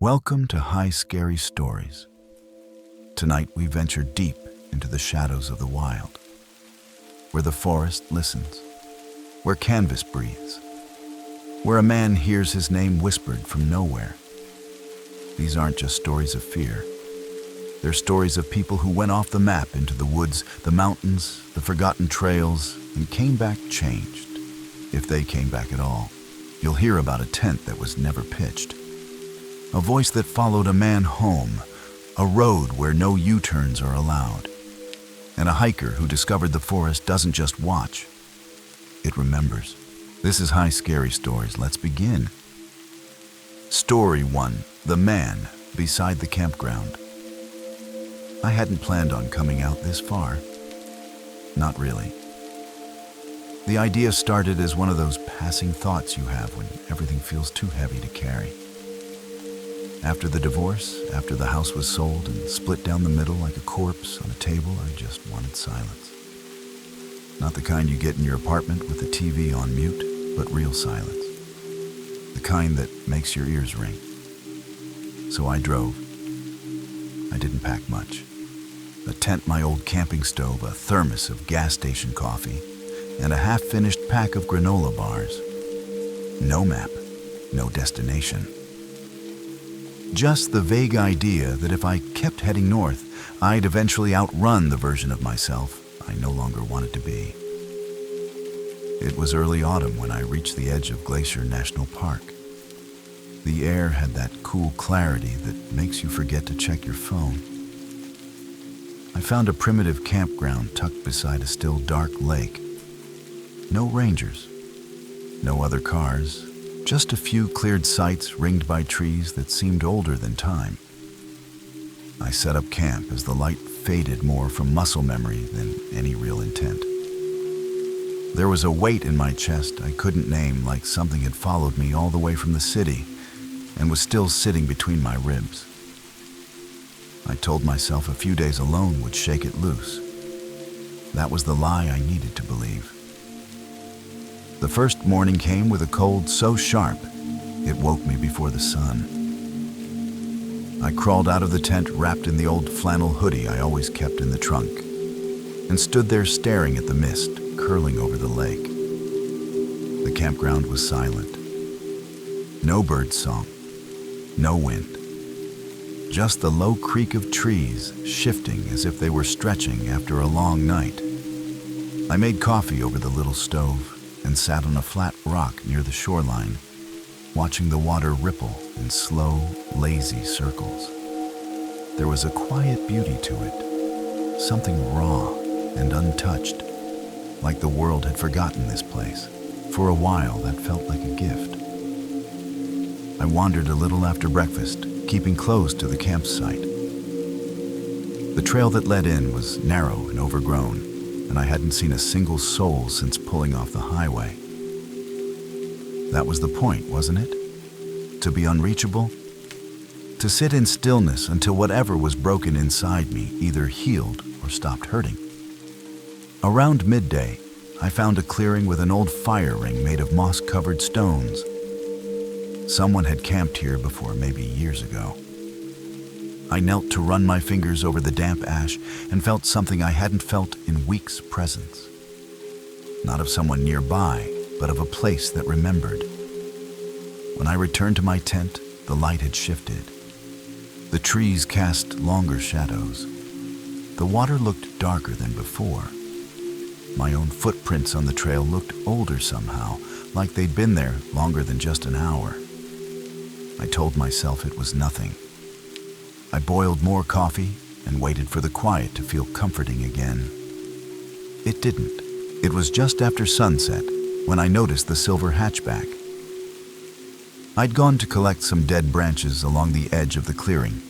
Welcome to High Scary Stories. Tonight we venture deep into the shadows of the wild, where the forest listens, where canvas breathes, where a man hears his name whispered from nowhere. These aren't just stories of fear. They're stories of people who went off the map into the woods, the mountains, the forgotten trails, and came back changed, if they came back at all. You'll hear about a tent that was never pitched, a voice that followed a man home, a road where no U-turns are allowed, and a hiker who discovered the forest doesn't just watch, it remembers. This is High Scary Stories. Let's begin. Story 1. The Man Beside the Campground. I hadn't planned on coming out this far. Not really. The idea started as one of those passing thoughts you have when everything feels too heavy to carry. After the divorce, after the house was sold and split down the middle like a corpse on a table, I just wanted silence. Not the kind you get in your apartment with the TV on mute, but real silence. The kind that makes your ears ring. So I drove. I didn't pack much. A tent, my old camping stove, a thermos of gas station coffee, and a half-finished pack of granola bars. No map, no destination. Just the vague idea that if I kept heading north, I'd eventually outrun the version of myself I no longer wanted to be. It was early autumn when I reached the edge of Glacier National Park. The air had that cool clarity that makes you forget to check your phone. I found a primitive campground tucked beside a still dark lake. No rangers, no other cars, just a few cleared sites ringed by trees that seemed older than time. I set up camp as the light faded more from muscle memory than any real intent. There was a weight in my chest I couldn't name, like something had followed me all the way from the city and was still sitting between my ribs. I told myself a few days alone would shake it loose. That was the lie I needed to believe. The first morning came with a cold so sharp, it woke me before the sun. I crawled out of the tent wrapped in the old flannel hoodie I always kept in the trunk, and stood there staring at the mist curling over the lake. The campground was silent. No bird song, no wind. Just the low creak of trees shifting as if they were stretching after a long night. I made coffee over the little stove and sat on a flat rock near the shoreline, watching the water ripple in slow, lazy circles. There was a quiet beauty to it, something raw and untouched, like the world had forgotten this place. For a while, that felt like a gift. I wandered a little after breakfast, keeping close to the campsite. The trail that led in was narrow and overgrown, and I hadn't seen a single soul since pulling off the highway. That was the point, wasn't it? To be unreachable? To sit in stillness until whatever was broken inside me either healed or stopped hurting. Around midday, I found a clearing with an old fire ring made of moss-covered stones. Someone had camped here before, maybe years ago. I knelt to run my fingers over the damp ash and felt something I hadn't felt in weeks' presence. Not of someone nearby, but of a place that remembered. When I returned to my tent, the light had shifted. The trees cast longer shadows. The water looked darker than before. My own footprints on the trail looked older somehow, like they'd been there longer than just an hour. I told myself it was nothing. I boiled more coffee and waited for the quiet to feel comforting again. It didn't. It was just after sunset when I noticed the silver hatchback. I'd gone to collect some dead branches along the edge of the clearing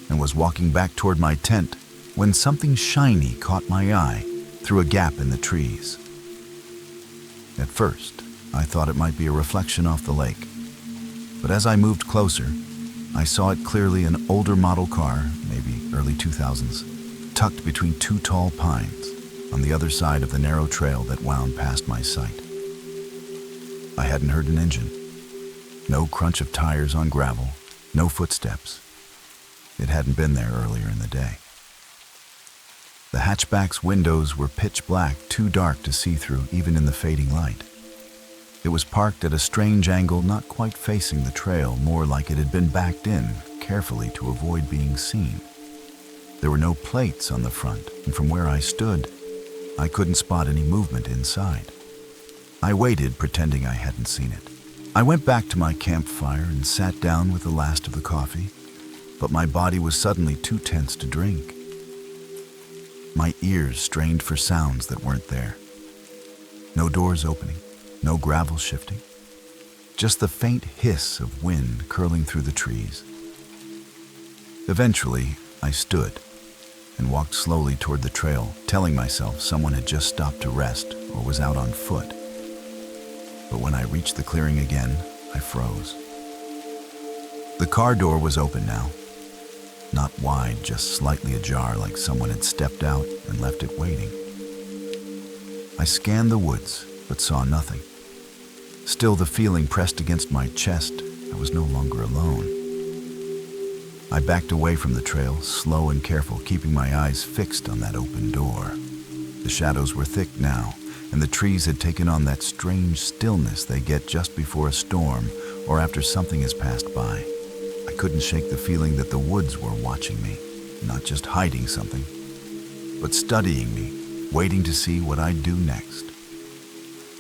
and was walking back toward my tent when something shiny caught my eye through a gap in the trees. At first, I thought it might be a reflection off the lake, but as I moved closer, I saw it clearly, an older model car, maybe early 2000s, tucked between two tall pines on the other side of the narrow trail that wound past my sight. I hadn't heard an engine, no crunch of tires on gravel, No footsteps. It hadn't been there earlier in the day. The hatchback's windows were pitch black, too dark to see through even in the fading light. It was parked at a strange angle, not quite facing the trail, more like it had been backed in, carefully to avoid being seen. There were no plates on the front, and from where I stood, I couldn't spot any movement inside. I waited, pretending I hadn't seen it. I went back to my campfire and sat down with the last of the coffee, but my body was suddenly too tense to drink. My ears strained for sounds that weren't there. No doors opening, no gravel shifting, just the faint hiss of wind curling through the trees. Eventually, I stood and walked slowly toward the trail, telling myself someone had just stopped to rest or was out on foot. But when I reached the clearing again, I froze. The car door was open now. Not wide, just slightly ajar, like someone had stepped out and left it waiting. I scanned the woods, but saw nothing. Still, the feeling pressed against my chest. I was no longer alone. I backed away from the trail, slow and careful, keeping my eyes fixed on that open door. The shadows were thick now, and the trees had taken on that strange stillness they get just before a storm or after something has passed by. I couldn't shake the feeling that the woods were watching me, not just hiding something, but studying me, waiting to see what I'd do next.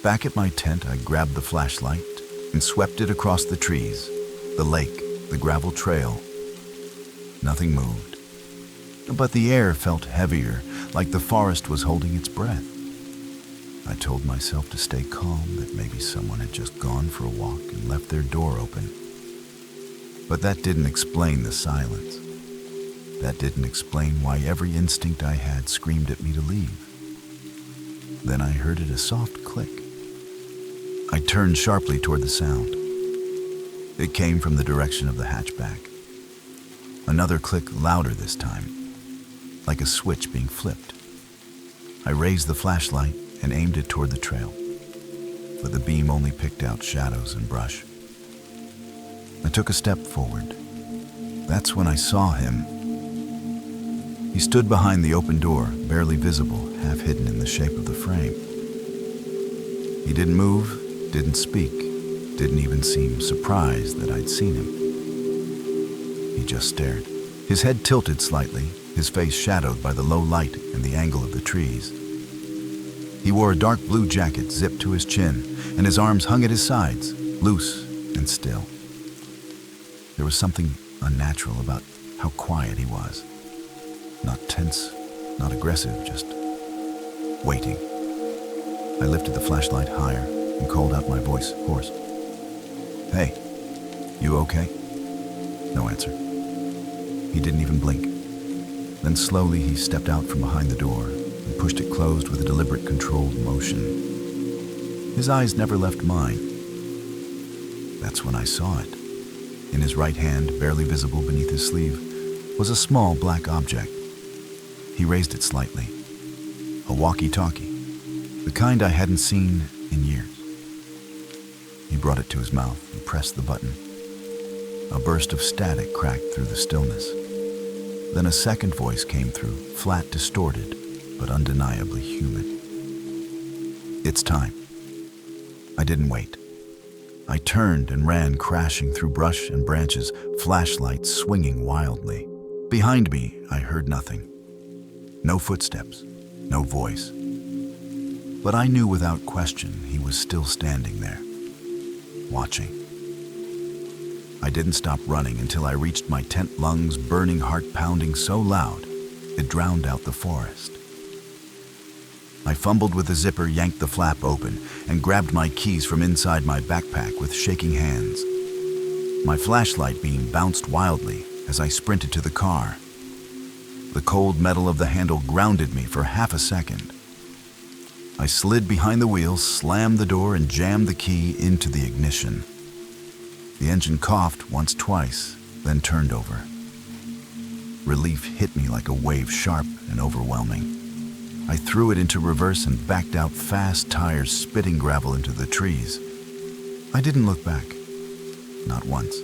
Back at my tent, I grabbed the flashlight and swept it across the trees, the lake, the gravel trail. Nothing moved, but the air felt heavier, like the forest was holding its breath. I told myself to stay calm, that maybe someone had just gone for a walk and left their door open. But that didn't explain the silence. That didn't explain why every instinct I had screamed at me to leave. Then I heard a soft click. I turned sharply toward the sound. It came from the direction of the hatchback. Another click, louder this time, like a switch being flipped. I raised the flashlight and aimed it toward the trail, but the beam only picked out shadows and brush. I took a step forward. That's when I saw him. He stood behind the open door, barely visible, half hidden in the shape of the frame. He didn't move, didn't speak, didn't even seem surprised that I'd seen him. He just stared, his head tilted slightly, his face shadowed by the low light and the angle of the trees. He wore a dark blue jacket zipped to his chin, and his arms hung at his sides, loose and still. There was something unnatural about how quiet he was. Not tense, not aggressive, just waiting. I lifted the flashlight higher and called out, my voice hoarse. "Hey, you okay?" No answer. He didn't even blink. Then slowly he stepped out from behind the door and pushed it closed with a deliberate, controlled motion. His eyes never left mine. That's when I saw it. In his right hand, barely visible beneath his sleeve, was a small black object. He raised it slightly. A walkie-talkie, the kind I hadn't seen in years. He brought it to his mouth and pressed the button. A burst of static cracked through the stillness. Then a second voice came through, flat, distorted, but undeniably human. "It's time." I didn't wait. I turned and ran, crashing through brush and branches, flashlight swinging wildly. Behind me, I heard nothing. No footsteps, no voice. But I knew without question he was still standing there, watching. I didn't stop running until I reached my tent, lungs burning, heart pounding so loud it drowned out the forest. I fumbled with the zipper, yanked the flap open, and grabbed my keys from inside my backpack with shaking hands. My flashlight beam bounced wildly as I sprinted to the car. The cold metal of the handle grounded me for half a second. I slid behind the wheel, slammed the door, and jammed the key into the ignition. The engine coughed once, twice, then turned over. Relief hit me like a wave, sharp and overwhelming. I threw it into reverse and backed out fast, tires spitting gravel into the trees. I didn't look back, not once.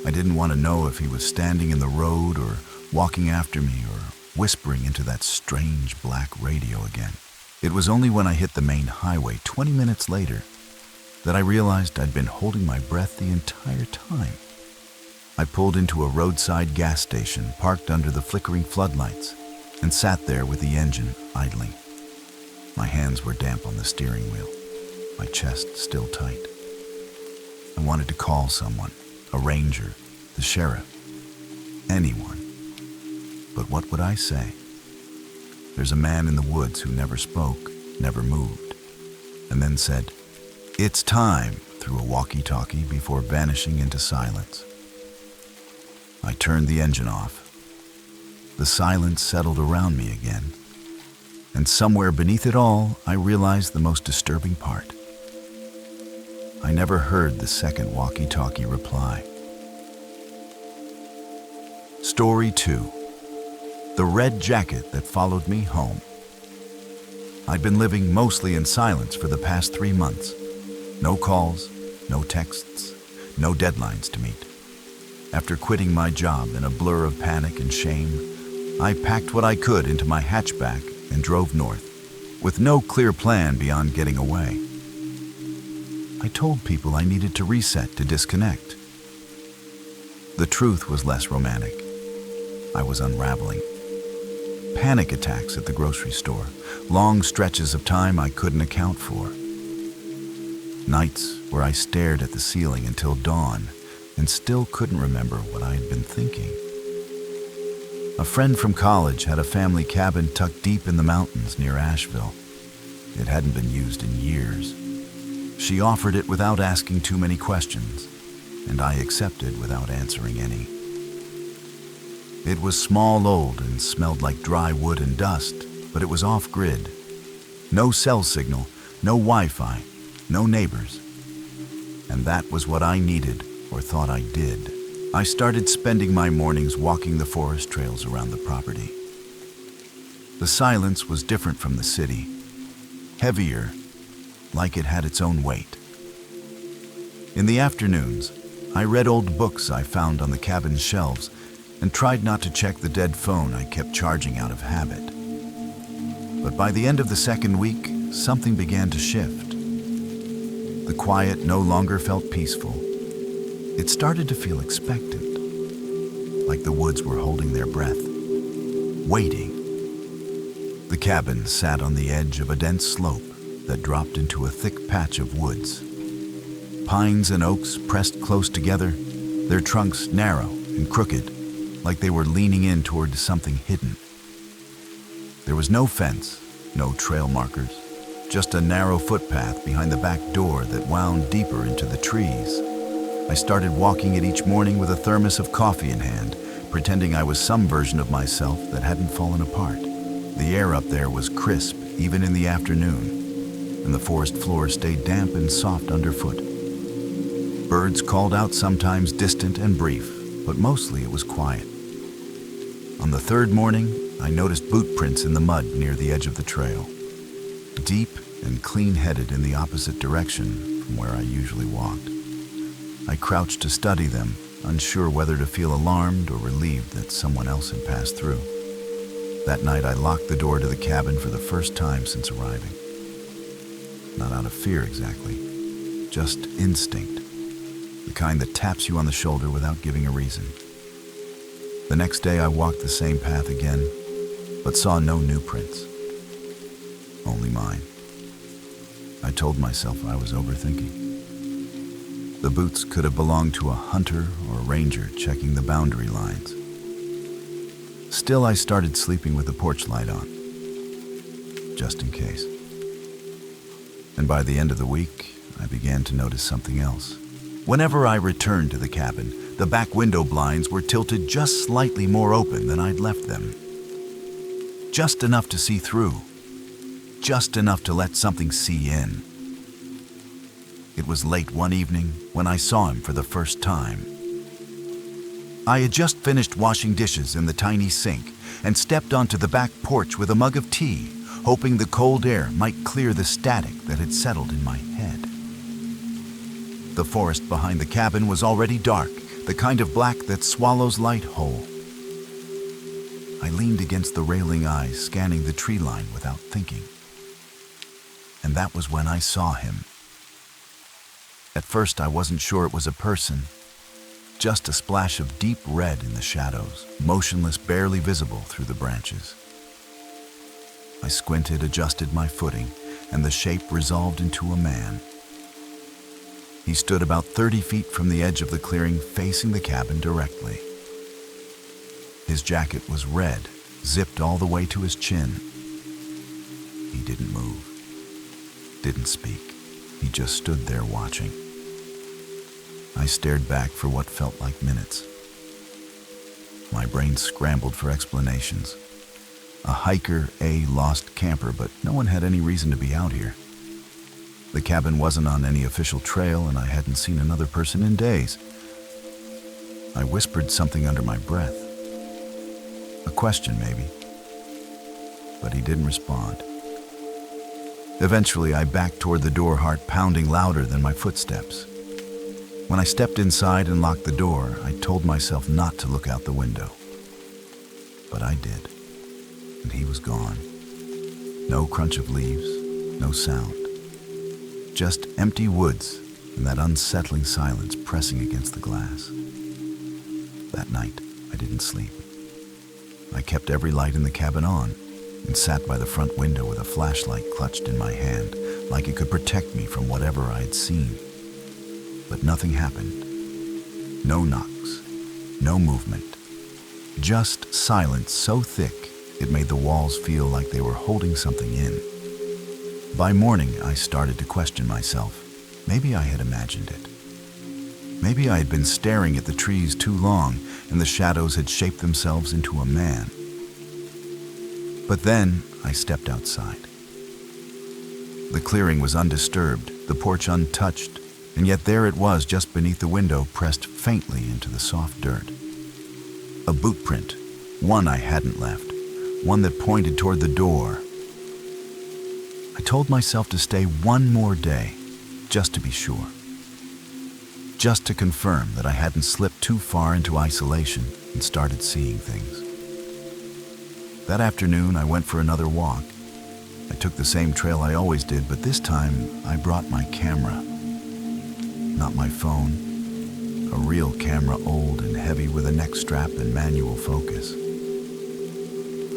I didn't want to know if he was standing in the road or walking after me or whispering into that strange black radio again. It was only when I hit the main highway 20 minutes later that I realized I'd been holding my breath the entire time. I pulled into a roadside gas station parked under the flickering floodlights and sat there with the engine idling. My hands were damp on the steering wheel, my chest still tight. I wanted to call someone, a ranger, the sheriff, anyone. But what would I say? There's a man in the woods who never spoke, never moved, and then said, "It's time," through a walkie-talkie before vanishing into silence. I turned the engine off. The silence settled around me again, and somewhere beneath it all, I realized the most disturbing part. I never heard the second walkie-talkie reply. Story 2. The red jacket that followed me home. I'd been living mostly in silence for the past 3 months. No calls, no texts, no deadlines to meet. After quitting my job in a blur of panic and shame, I packed what I could into my hatchback and drove north, with no clear plan beyond getting away. I told people I needed to reset, to disconnect. The truth was less romantic. I was unraveling. Panic attacks at the grocery store, long stretches of time I couldn't account for. Nights where I stared at the ceiling until dawn and still couldn't remember what I had been thinking. A friend from college had a family cabin tucked deep in the mountains near Asheville. It hadn't been used in years. She offered it without asking too many questions, and I accepted without answering any. It was small, old, and smelled like dry wood and dust, but it was off-grid. No cell signal, no Wi-Fi, no neighbors. And that was what I needed, or thought I did. I started spending my mornings walking the forest trails around the property. The silence was different from the city, heavier, like it had its own weight. In the afternoons, I read old books I found on the cabin's shelves and tried not to check the dead phone I kept charging out of habit. But by the end of the second week, something began to shift. The quiet no longer felt peaceful. It started to feel expectant, like the woods were holding their breath, waiting. The cabin sat on the edge of a dense slope that dropped into a thick patch of woods. Pines and oaks pressed close together, their trunks narrow and crooked, like they were leaning in toward something hidden. There was no fence, no trail markers, just a narrow footpath behind the back door that wound deeper into the trees. I started walking it each morning with a thermos of coffee in hand, pretending I was some version of myself that hadn't fallen apart. The air up there was crisp, even in the afternoon, and the forest floor stayed damp and soft underfoot. Birds called out, sometimes distant and brief, but mostly it was quiet. On the third morning, I noticed boot prints in the mud near the edge of the trail, deep and clean-headed in the opposite direction from where I usually walked. I crouched to study them, unsure whether to feel alarmed or relieved that someone else had passed through. That night, I locked the door to the cabin for the first time since arriving. Not out of fear exactly, just instinct, the kind that taps you on the shoulder without giving a reason. The next day, I walked the same path again, but saw no new prints, only mine. I told myself I was overthinking. The boots could have belonged to a hunter or a ranger checking the boundary lines. Still, I started sleeping with the porch light on, just in case. And by the end of the week, I began to notice something else. Whenever I returned to the cabin, the back window blinds were tilted just slightly more open than I'd left them. Just enough to see through. Just enough to let something see in. It was late one evening when I saw him for the first time. I had just finished washing dishes in the tiny sink and stepped onto the back porch with a mug of tea, hoping the cold air might clear the static that had settled in my head. The forest behind the cabin was already dark, the kind of black that swallows light whole. I leaned against the railing eyes, scanning the tree line without thinking. And that was when I saw him. At first, I wasn't sure it was a person, just a splash of deep red in the shadows, motionless, barely visible through the branches. I squinted, adjusted my footing, and the shape resolved into a man. He stood about 30 feet from the edge of the clearing, facing the cabin directly. His jacket was red, zipped all the way to his chin. He didn't move, didn't speak. He just stood there watching. I stared back for what felt like minutes. My brain scrambled for explanations. A hiker, a lost camper, but no one had any reason to be out here. The cabin wasn't on any official trail, and I hadn't seen another person in days. I whispered something under my breath. A question, maybe. But he didn't respond. Eventually, I backed toward the door, heart pounding louder than my footsteps. When I stepped inside and locked the door, I told myself not to look out the window. But I did, and he was gone. No crunch of leaves, no sound. Just empty woods and that unsettling silence pressing against the glass. That night, I didn't sleep. I kept every light in the cabin on and sat by the front window with a flashlight clutched in my hand, like it could protect me from whatever I had seen. But nothing happened. No knocks, no movement. Just silence so thick it made the walls feel like they were holding something in. By morning, I started to question myself. Maybe I had imagined it. Maybe I had been staring at the trees too long and the shadows had shaped themselves into a man. But then I stepped outside. The clearing was undisturbed, the porch untouched, and yet there it was just beneath the window, pressed faintly into the soft dirt. A boot print, one I hadn't left, one that pointed toward the door. I told myself to stay one more day, just to be sure. Just to confirm that I hadn't slipped too far into isolation and started seeing things. That afternoon, I went for another walk. I took the same trail I always did, but this time I brought my camera. Not my phone, a real camera, old and heavy with a neck strap and manual focus.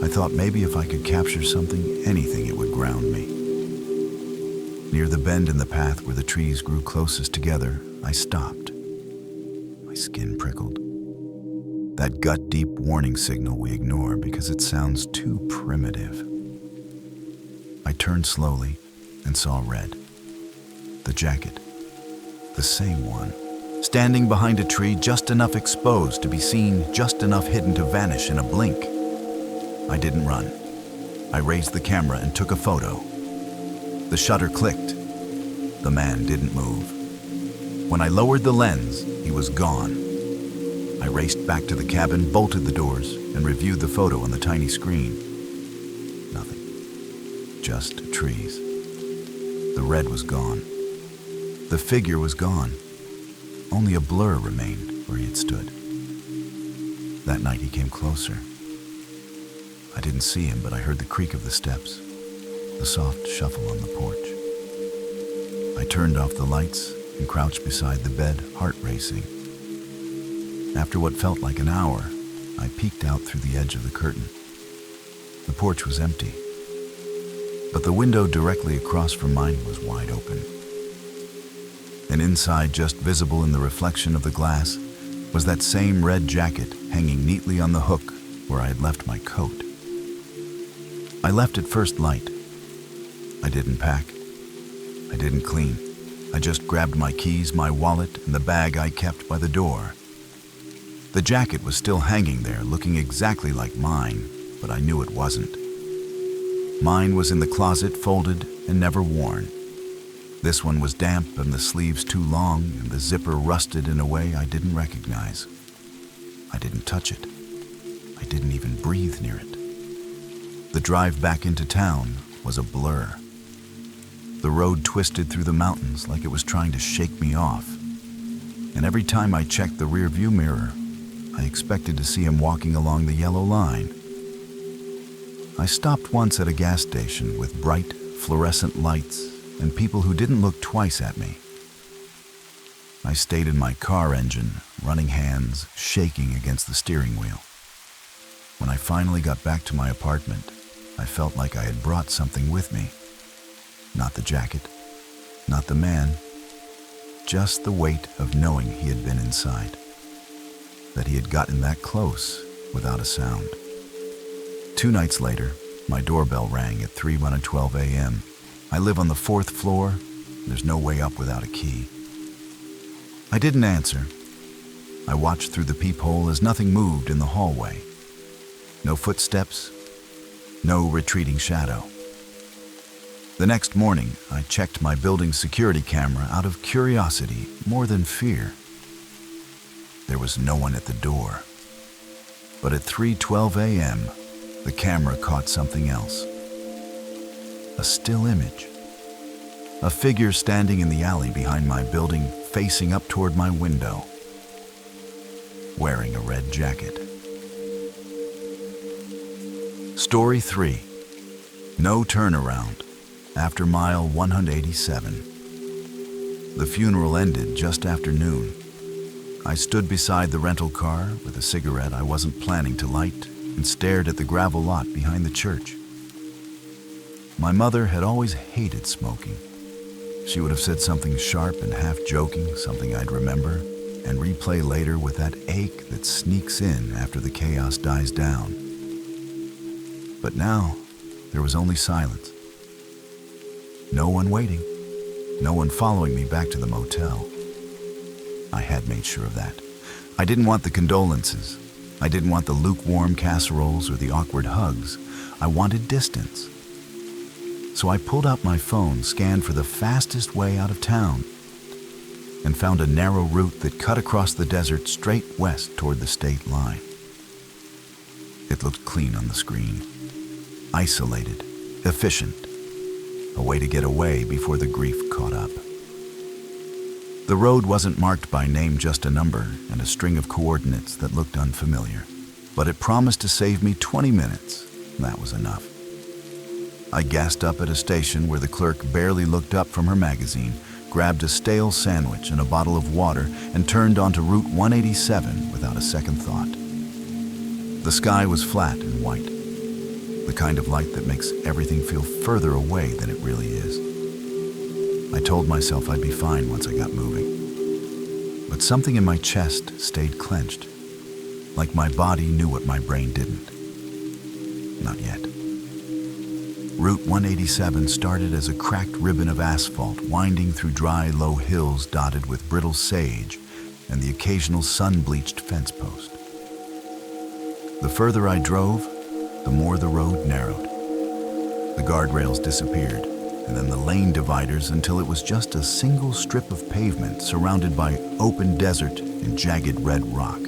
I thought maybe if I could capture something, anything, it would ground me. Near the bend in the path where the trees grew closest together, I stopped. My skin prickled. That gut-deep warning signal we ignore because it sounds too primitive. I turned slowly and saw red. The jacket, the same one, standing behind a tree, just enough exposed to be seen, just enough hidden to vanish in a blink. I didn't run. I raised the camera and took a photo. The shutter clicked. The man didn't move. When I lowered the lens, he was gone. I raced back to the cabin, bolted the doors, and reviewed the photo on the tiny screen. Nothing. Just trees. The red was gone. The figure was gone. Only a blur remained where he had stood. That night he came closer. I didn't see him, but I heard the creak of the steps, the soft shuffle on the porch. I turned off the lights and crouched beside the bed, heart racing. After what felt like an hour, I peeked out through the edge of the curtain. The porch was empty, but the window directly across from mine was wide open. And inside, just visible in the reflection of the glass, was that same red jacket hanging neatly on the hook where I had left my coat. I left at first light. I didn't pack. I didn't clean. I just grabbed my keys, my wallet, and the bag I kept by the door. The jacket was still hanging there, looking exactly like mine, but I knew it wasn't. Mine was in the closet, folded and never worn. This one was damp and the sleeves too long and the zipper rusted in a way I didn't recognize. I didn't touch it. I didn't even breathe near it. The drive back into town was a blur. The road twisted through the mountains like it was trying to shake me off. and every time I checked the rear-view mirror, I expected to see him walking along the yellow line. I stopped once at a gas station with bright, fluorescent lights and people who didn't look twice at me. I stayed in my car engine, running hands shaking against the steering wheel. When I finally got back to my apartment, I felt like I had brought something with me. Not the jacket, not the man, just the weight of knowing he had been inside, that he had gotten that close without a sound. 2 nights later, my doorbell rang at 3:12 a.m. I live on the 4th floor. There's no way up without a key. I didn't answer. I watched through the peephole as nothing moved in the hallway. No footsteps, no retreating shadow. The next morning, I checked my building's security camera out of curiosity more than fear. There was no one at the door. But at 3:12 a.m., the camera caught something else. A still image. A figure standing in the alley behind my building, facing up toward my window, wearing a red jacket. Story 3. No turnaround. After mile 187. The funeral ended just after noon. I stood beside the rental car with a cigarette I wasn't planning to light and stared at the gravel lot behind the church. My mother had always hated smoking. She would have said something sharp and half-joking, something I'd remember, and replay later with that ache that sneaks in after the chaos dies down. But now, there was only silence. No one waiting, no one following me back to the motel. I had made sure of that. I didn't want the condolences. I didn't want the lukewarm casseroles or the awkward hugs. I wanted distance. So I pulled out my phone, scanned for the fastest way out of town, and found a narrow route that cut across the desert straight west toward the state line. It looked clean on the screen. Isolated, efficient. A way to get away before the grief caught up. The road wasn't marked by name, just a number and a string of coordinates that looked unfamiliar. But it promised to save me 20 minutes. That was enough. I gassed up at a station where the clerk barely looked up from her magazine, grabbed a stale sandwich and a bottle of water, and turned onto Route 187 without a second thought. The sky was flat and white, the kind of light that makes everything feel further away than it really is. I told myself I'd be fine once I got moving. But something in my chest stayed clenched, like my body knew what my brain didn't. Not yet. Route 187 started as a cracked ribbon of asphalt winding through dry, low hills dotted with brittle sage and the occasional sun-bleached fence post. The further I drove, the more the road narrowed. The guardrails disappeared, and then the lane dividers until it was just a single strip of pavement surrounded by open desert and jagged red rock.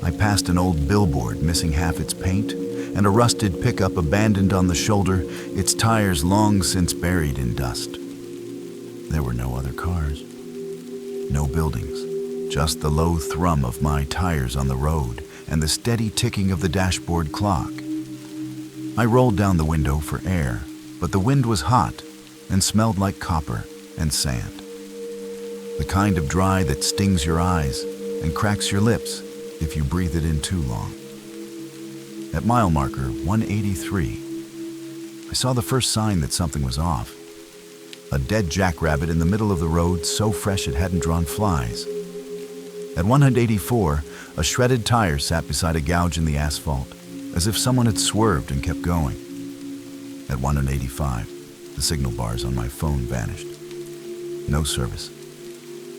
I passed an old billboard missing half its paint and a rusted pickup abandoned on the shoulder, its tires long since buried in dust. There were no other cars, no buildings, just the low thrum of my tires on the road and the steady ticking of the dashboard clock. I rolled down the window for air, but the wind was hot and smelled like copper and sand. The kind of dry that stings your eyes and cracks your lips if you breathe it in too long. At mile marker 183, I saw the first sign that something was off. A dead jackrabbit in the middle of the road, so fresh it hadn't drawn flies. At 184, a shredded tire sat beside a gouge in the asphalt, as if someone had swerved and kept going. At 185, the signal bars on my phone vanished. No service.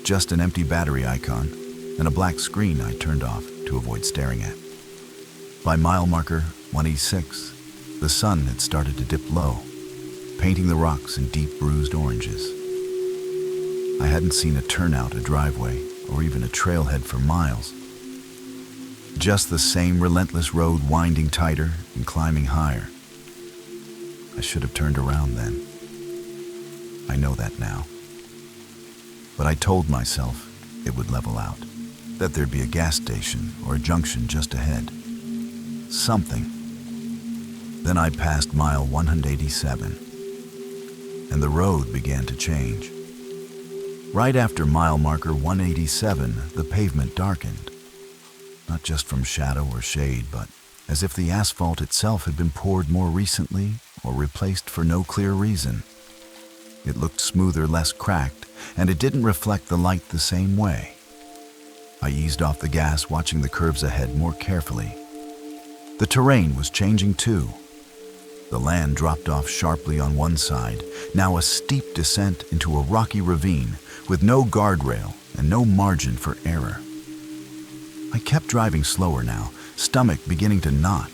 Just an empty battery icon and a black screen I turned off to avoid staring at. By mile marker 186, the sun had started to dip low, painting the rocks in deep bruised oranges. I hadn't seen a turnout, a driveway, or even a trailhead for miles. Just the same relentless road winding tighter and climbing higher. I should have turned around then. I know that now. But I told myself it would level out, that there'd be a gas station or a junction just ahead. Something. Then I passed mile 187, and the road began to change. Right after mile marker 187, the pavement darkened. Not just from shadow or shade, but as if the asphalt itself had been poured more recently or replaced for no clear reason. It looked smoother, less cracked, and it didn't reflect the light the same way. I eased off the gas, watching the curves ahead more carefully. The terrain was changing too. The land dropped off sharply on one side, now a steep descent into a rocky ravine with no guardrail and no margin for error. I kept driving slower now, stomach beginning to knot.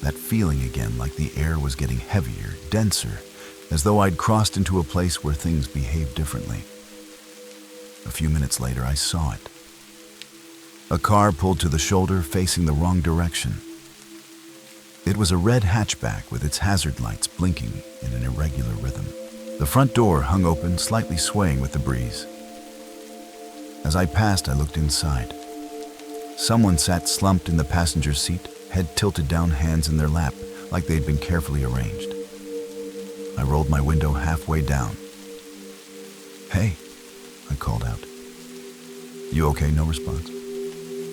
That feeling again, like the air was getting heavier, denser, as though I'd crossed into a place where things behaved differently. A few minutes later, I saw it. A car pulled to the shoulder, facing the wrong direction. It was a red hatchback with its hazard lights blinking in an irregular rhythm. The front door hung open, slightly swaying with the breeze. As I passed, I looked inside. Someone sat slumped in the passenger seat, head tilted down, hands in their lap, like they'd been carefully arranged. I rolled my window halfway down. "Hey," I called out. "You okay?" No response.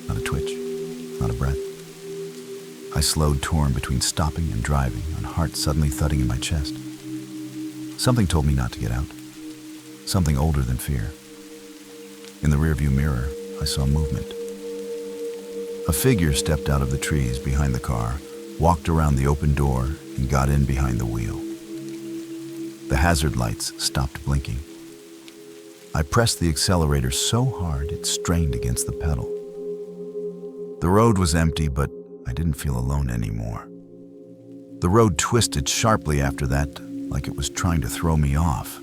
Not a twitch, not a breath. I slowed, torn between stopping and driving, my heart suddenly thudding in my chest. Something told me not to get out. Something older than fear. In the rearview mirror, I saw movement. A figure stepped out of the trees behind the car, walked around the open door, and got in behind the wheel. The hazard lights stopped blinking. I pressed the accelerator so hard it strained against the pedal. The road was empty, but I didn't feel alone anymore. The road twisted sharply after that, like it was trying to throw me off.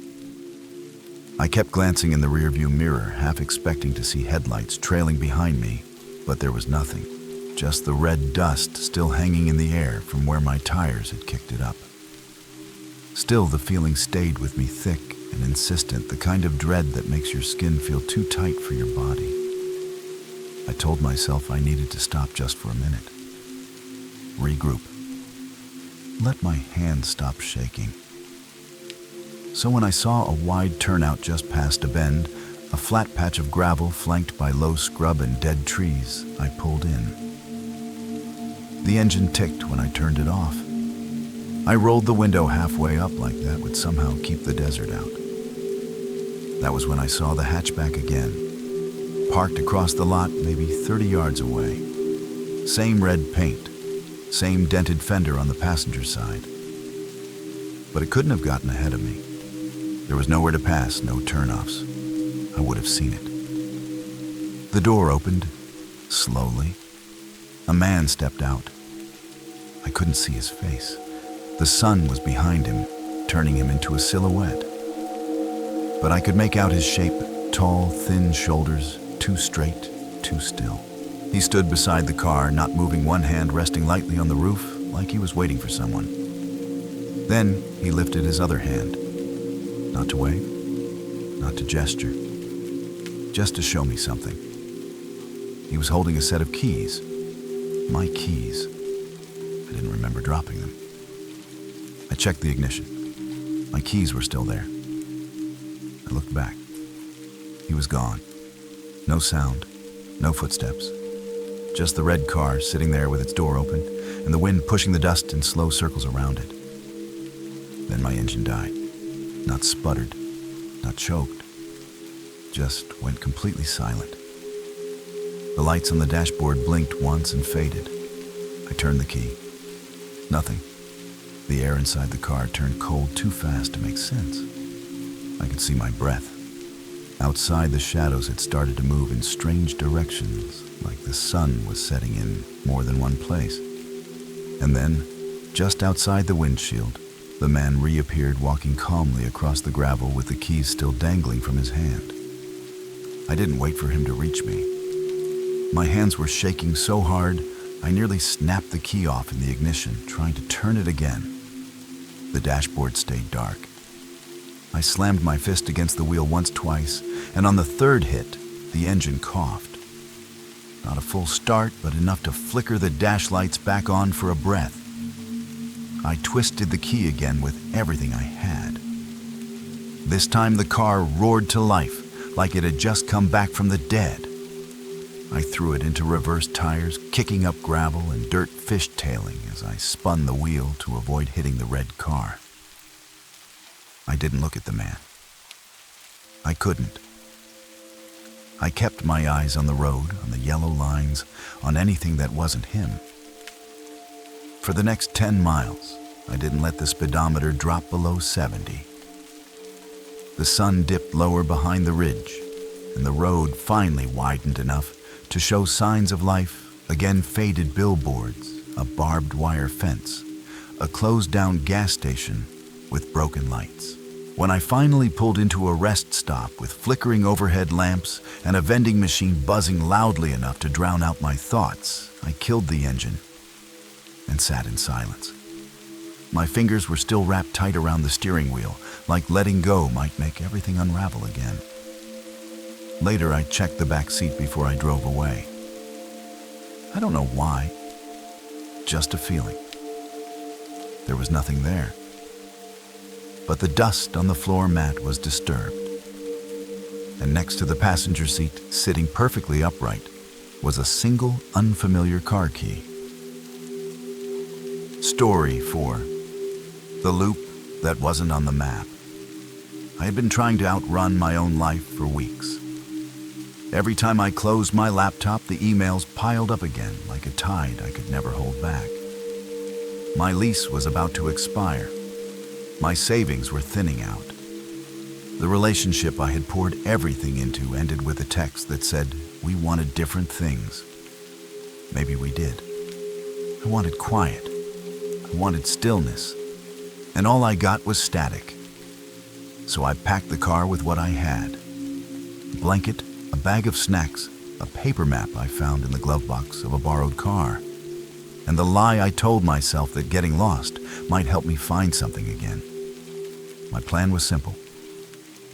I kept glancing in the rearview mirror, half expecting to see headlights trailing behind me, but there was nothing, just the red dust still hanging in the air from where my tires had kicked it up. Still, the feeling stayed with me, thick and insistent, the kind of dread that makes your skin feel too tight for your body. I told myself I needed to stop just for a minute. Regroup. Let my hands stop shaking. So when I saw a wide turnout just past a bend, a flat patch of gravel flanked by low scrub and dead trees, I pulled in. The engine ticked when I turned it off. I rolled the window halfway up, like that would somehow keep the desert out. That was when I saw the hatchback again, parked across the lot maybe 30 yards away. Same red paint, same dented fender on the passenger side. But it couldn't have gotten ahead of me. There was nowhere to pass, no turnoffs. I would have seen it. The door opened, slowly. A man stepped out. I couldn't see his face. The sun was behind him, turning him into a silhouette. But I could make out his shape, tall, thin shoulders, too straight, too still. He stood beside the car, not moving, one hand resting lightly on the roof, like he was waiting for someone. Then he lifted his other hand. Not to wave, not to gesture, just to show me something. He was holding a set of keys. My keys. I didn't remember dropping them. I checked the ignition. My keys were still there. I looked back. He was gone. No sound, no footsteps. Just the red car sitting there with its door open and the wind pushing the dust in slow circles around it. Then my engine died. Not sputtered, not choked. Just went completely silent. The lights on the dashboard blinked once and faded. I turned the key. Nothing. The air inside the car turned cold too fast to make sense. I could see my breath. Outside, the shadows had started to move in strange directions, like the sun was setting in more than one place. And then, just outside the windshield, the man reappeared, walking calmly across the gravel with the keys still dangling from his hand. I didn't wait for him to reach me. My hands were shaking so hard, I nearly snapped the key off in the ignition, trying to turn it again. The dashboard stayed dark. I slammed my fist against the wheel once, twice, and on the third hit, the engine coughed. Not a full start, but enough to flicker the dash lights back on for a breath. I twisted the key again with everything I had. This time the car roared to life, like it had just come back from the dead. I threw it into reverse tires, kicking up gravel and dirt fishtailing as I spun the wheel to avoid hitting the red car. I didn't look at the man. I couldn't. I kept my eyes on the road, on the yellow lines, on anything that wasn't him. For the next 10 miles, I didn't let the speedometer drop below 70. The sun dipped lower behind the ridge, and the road finally widened enough to show signs of life, again faded billboards, a barbed wire fence, a closed-down gas station with broken lights. When I finally pulled into a rest stop with flickering overhead lamps and a vending machine buzzing loudly enough to drown out my thoughts, I killed the engine and sat in silence. My fingers were still wrapped tight around the steering wheel, like letting go might make everything unravel again. Later, I checked the back seat before I drove away. I don't know why, just a feeling. There was nothing there. But the dust on the floor mat was disturbed. And next to the passenger seat, sitting perfectly upright, was a single unfamiliar car key. Story 4. The loop that wasn't on the map. I had been trying to outrun my own life for weeks. Every time I closed my laptop, the emails piled up again like a tide I could never hold back. My lease was about to expire. My savings were thinning out. The relationship I had poured everything into ended with a text that said we wanted different things. Maybe we did. I wanted quiet. I wanted stillness. And all I got was static. So I packed the car with what I had. A blanket, a bag of snacks, a paper map I found in the glove box of a borrowed car, and the lie I told myself that getting lost might help me find something again. My plan was simple.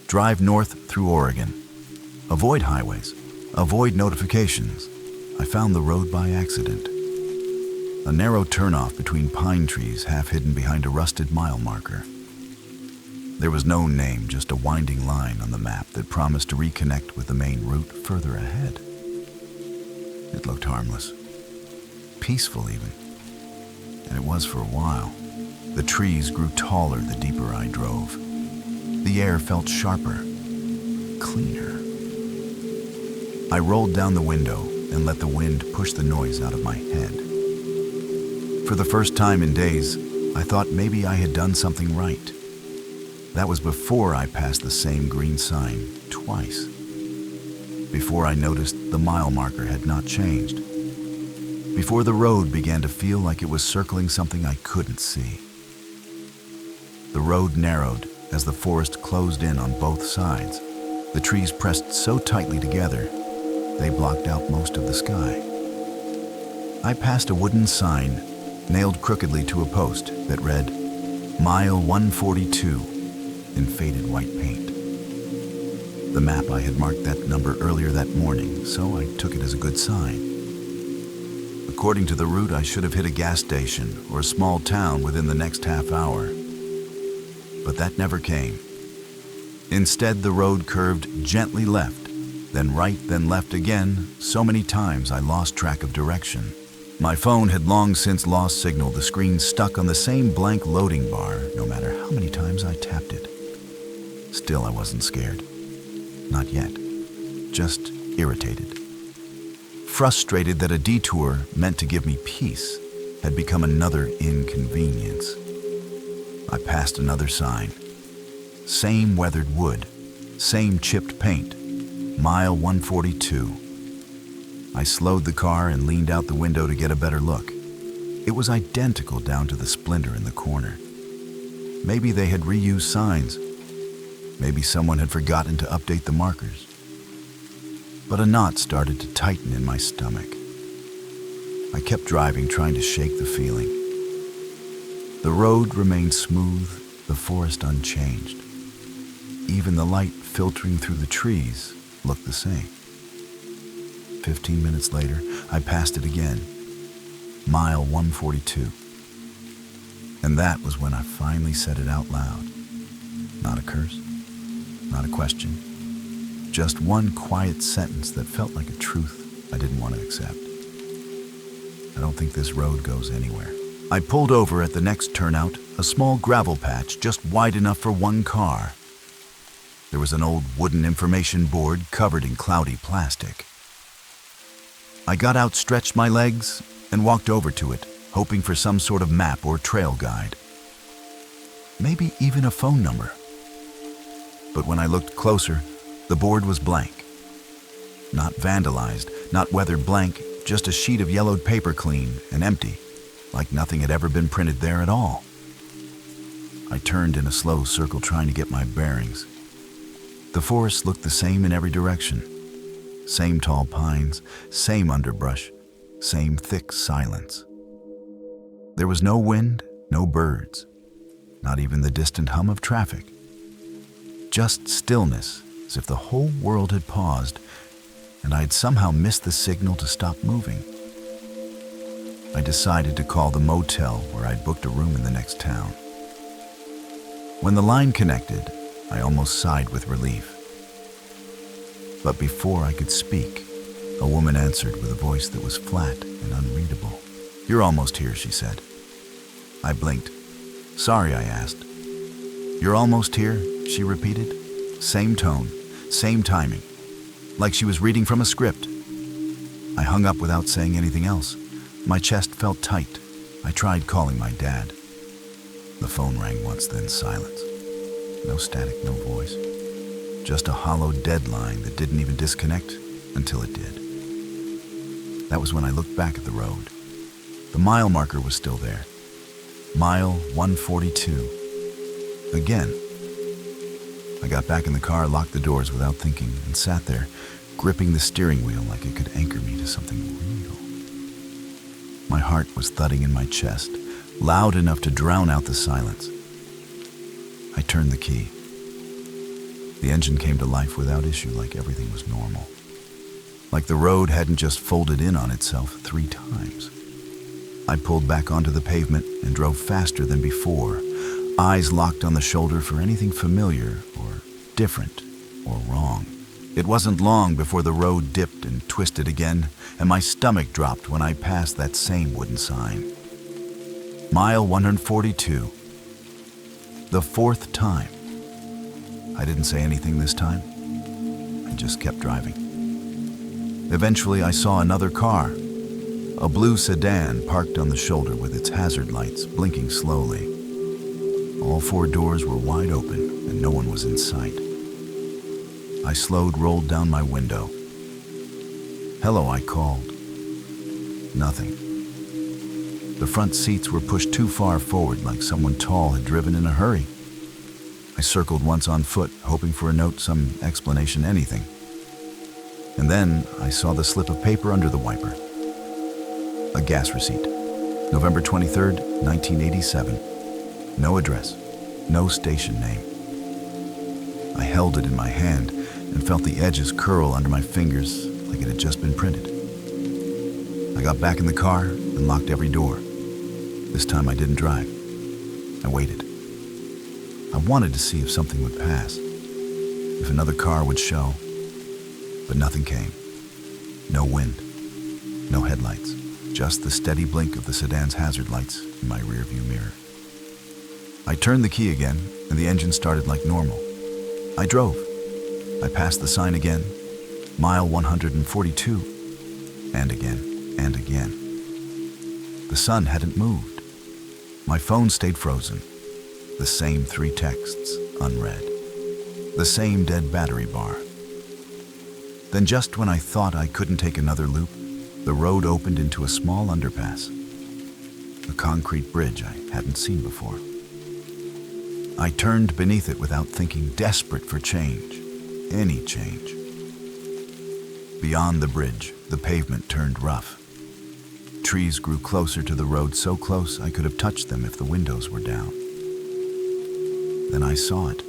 Drive north through Oregon. Avoid highways. Avoid notifications. I found the road by accident. A narrow turnoff between pine trees half hidden behind a rusted mile marker. There was no name, just a winding line on the map that promised to reconnect with the main route further ahead. It looked harmless. Peaceful even. And it was for a while. The trees grew taller the deeper I drove. The air felt sharper, cleaner. I rolled down the window and let the wind push the noise out of my head. For the first time in days, I thought maybe I had done something right. That was before I passed the same green sign twice. Before I noticed the mile marker had not changed. Before the road began to feel like it was circling something I couldn't see. The road narrowed as the forest closed in on both sides. The trees pressed so tightly together, they blocked out most of the sky. I passed a wooden sign nailed crookedly to a post that read, Mile 142, in faded white paint. The map I had marked that number earlier that morning, so I took it as a good sign. According to the route, I should have hit a gas station or a small town within the next half hour. But that never came. Instead, the road curved gently left, then right, then left again. So many times I lost track of direction. My phone had long since lost signal, the screen stuck on the same blank loading bar, no matter how many times I tapped it. Still, I wasn't scared. Not yet. Just irritated. Frustrated that a detour meant to give me peace had become another inconvenience. I passed another sign. Same weathered wood, same chipped paint, Mile 142. I slowed the car and leaned out the window to get a better look. It was identical down to the splinter in the corner. Maybe they had reused signs. Maybe someone had forgotten to update the markers. But a knot started to tighten in my stomach. I kept driving, trying to shake the feeling. The road remained smooth, the forest unchanged. Even the light filtering through the trees looked the same. 15 minutes later, I passed it again. Mile 142. And that was when I finally said it out loud. Not a curse, not a question. Just one quiet sentence that felt like a truth I didn't want to accept. I don't think this road goes anywhere. I pulled over at the next turnout, a small gravel patch just wide enough for one car. There was an old wooden information board covered in cloudy plastic. I got out, stretched my legs, and walked over to it, hoping for some sort of map or trail guide. Maybe even a phone number. But when I looked closer, the board was blank. Not vandalized, not weathered, blank, just a sheet of yellowed paper, clean and empty, like nothing had ever been printed there at all. I turned in a slow circle, trying to get my bearings. The forest looked the same in every direction. Same tall pines, same underbrush, same thick silence. There was no wind, no birds, not even the distant hum of traffic. Just stillness, as if the whole world had paused, and I had somehow missed the signal to stop moving. I decided to call the motel where I'd booked a room in the next town. When the line connected, I almost sighed with relief. But before I could speak, a woman answered with a voice that was flat and unreadable. "You're almost here," she said. I blinked. "Sorry," I asked. "You're almost here," she repeated. Same tone, same timing, like she was reading from a script. I hung up without saying anything else. My chest felt tight. I tried calling my dad. The phone rang once, then silence. No static, no voice. Just a hollow dead line that didn't even disconnect until it did. That was when I looked back at the road. The mile marker was still there. Mile 142. Again. I got back in the car, locked the doors without thinking, and sat there, gripping the steering wheel like it could anchor me to something real. My heart was thudding in my chest, loud enough to drown out the silence. I turned the key. The engine came to life without issue, like everything was normal. Like the road hadn't just folded in on itself 3 times. I pulled back onto the pavement and drove faster than before, eyes locked on the shoulder for anything familiar or different or wrong. It wasn't long before the road dipped and twisted again, and my stomach dropped when I passed that same wooden sign. Mile 142. The 4th time. I didn't say anything this time. I just kept driving. Eventually, I saw another car, a blue sedan parked on the shoulder with its hazard lights blinking slowly. All 4 doors were wide open and no one was in sight. I slowed, rolled down my window. "Hello," I called. Nothing. The front seats were pushed too far forward, like someone tall had driven in a hurry. I circled once on foot, hoping for a note, some explanation, anything. And then I saw the slip of paper under the wiper. A gas receipt. November 23rd, 1987. No address, no station name. I held it in my hand and felt the edges curl under my fingers like it had just been printed. I got back in the car and locked every door. This time I didn't drive. I waited. I wanted to see if something would pass, if another car would show, but nothing came. No wind, no headlights, just the steady blink of the sedan's hazard lights in my rearview mirror. I turned the key again, and the engine started like normal. I drove. I passed the sign again, mile 142, and again, and again. The sun hadn't moved. My phone stayed frozen. The same 3 texts, unread. The same dead battery bar. Then just when I thought I couldn't take another loop, the road opened into a small underpass. A concrete bridge I hadn't seen before. I turned beneath it without thinking, desperate for change. Any change. Beyond the bridge, the pavement turned rough. Trees grew closer to the road, so close I could have touched them if the windows were down. Then I saw it.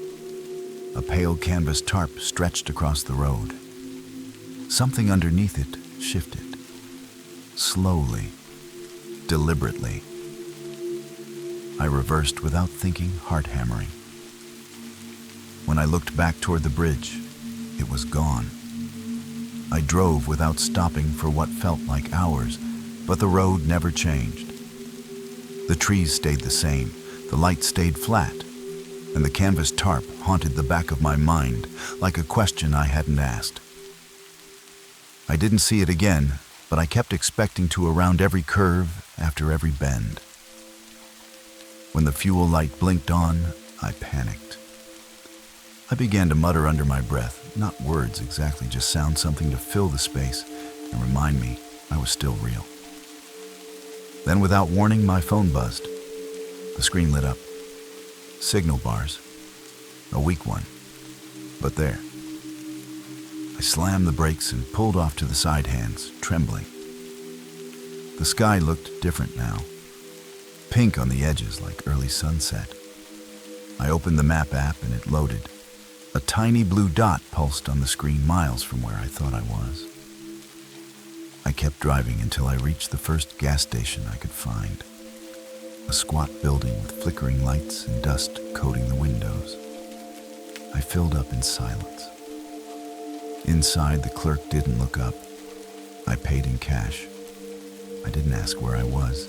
A pale canvas tarp stretched across the road. Something underneath it, shifted. Slowly, deliberately. I reversed without thinking, heart hammering. When I looked back toward the bridge, it was gone. I drove without stopping for what felt like hours, but the road never changed. The trees stayed the same, the light stayed flat, and the canvas tarp haunted the back of my mind like a question I hadn't asked. I didn't see it again, but I kept expecting to around every curve, after every bend. When the fuel light blinked on, I panicked. I began to mutter under my breath, not words exactly, just sound, something to fill the space and remind me I was still real. Then, without warning, my phone buzzed. The screen lit up. Signal bars. A weak one, but there. I slammed the brakes and pulled off to the side hands, trembling. The sky looked different now. Pink on the edges like early sunset. I opened the map app and it loaded. A tiny blue dot pulsed on the screen miles from where I thought I was. I kept driving until I reached the first gas station I could find. A squat building with flickering lights and dust coating the windows. I filled up in silence. Inside, the clerk didn't look up. I paid in cash. I didn't ask where I was.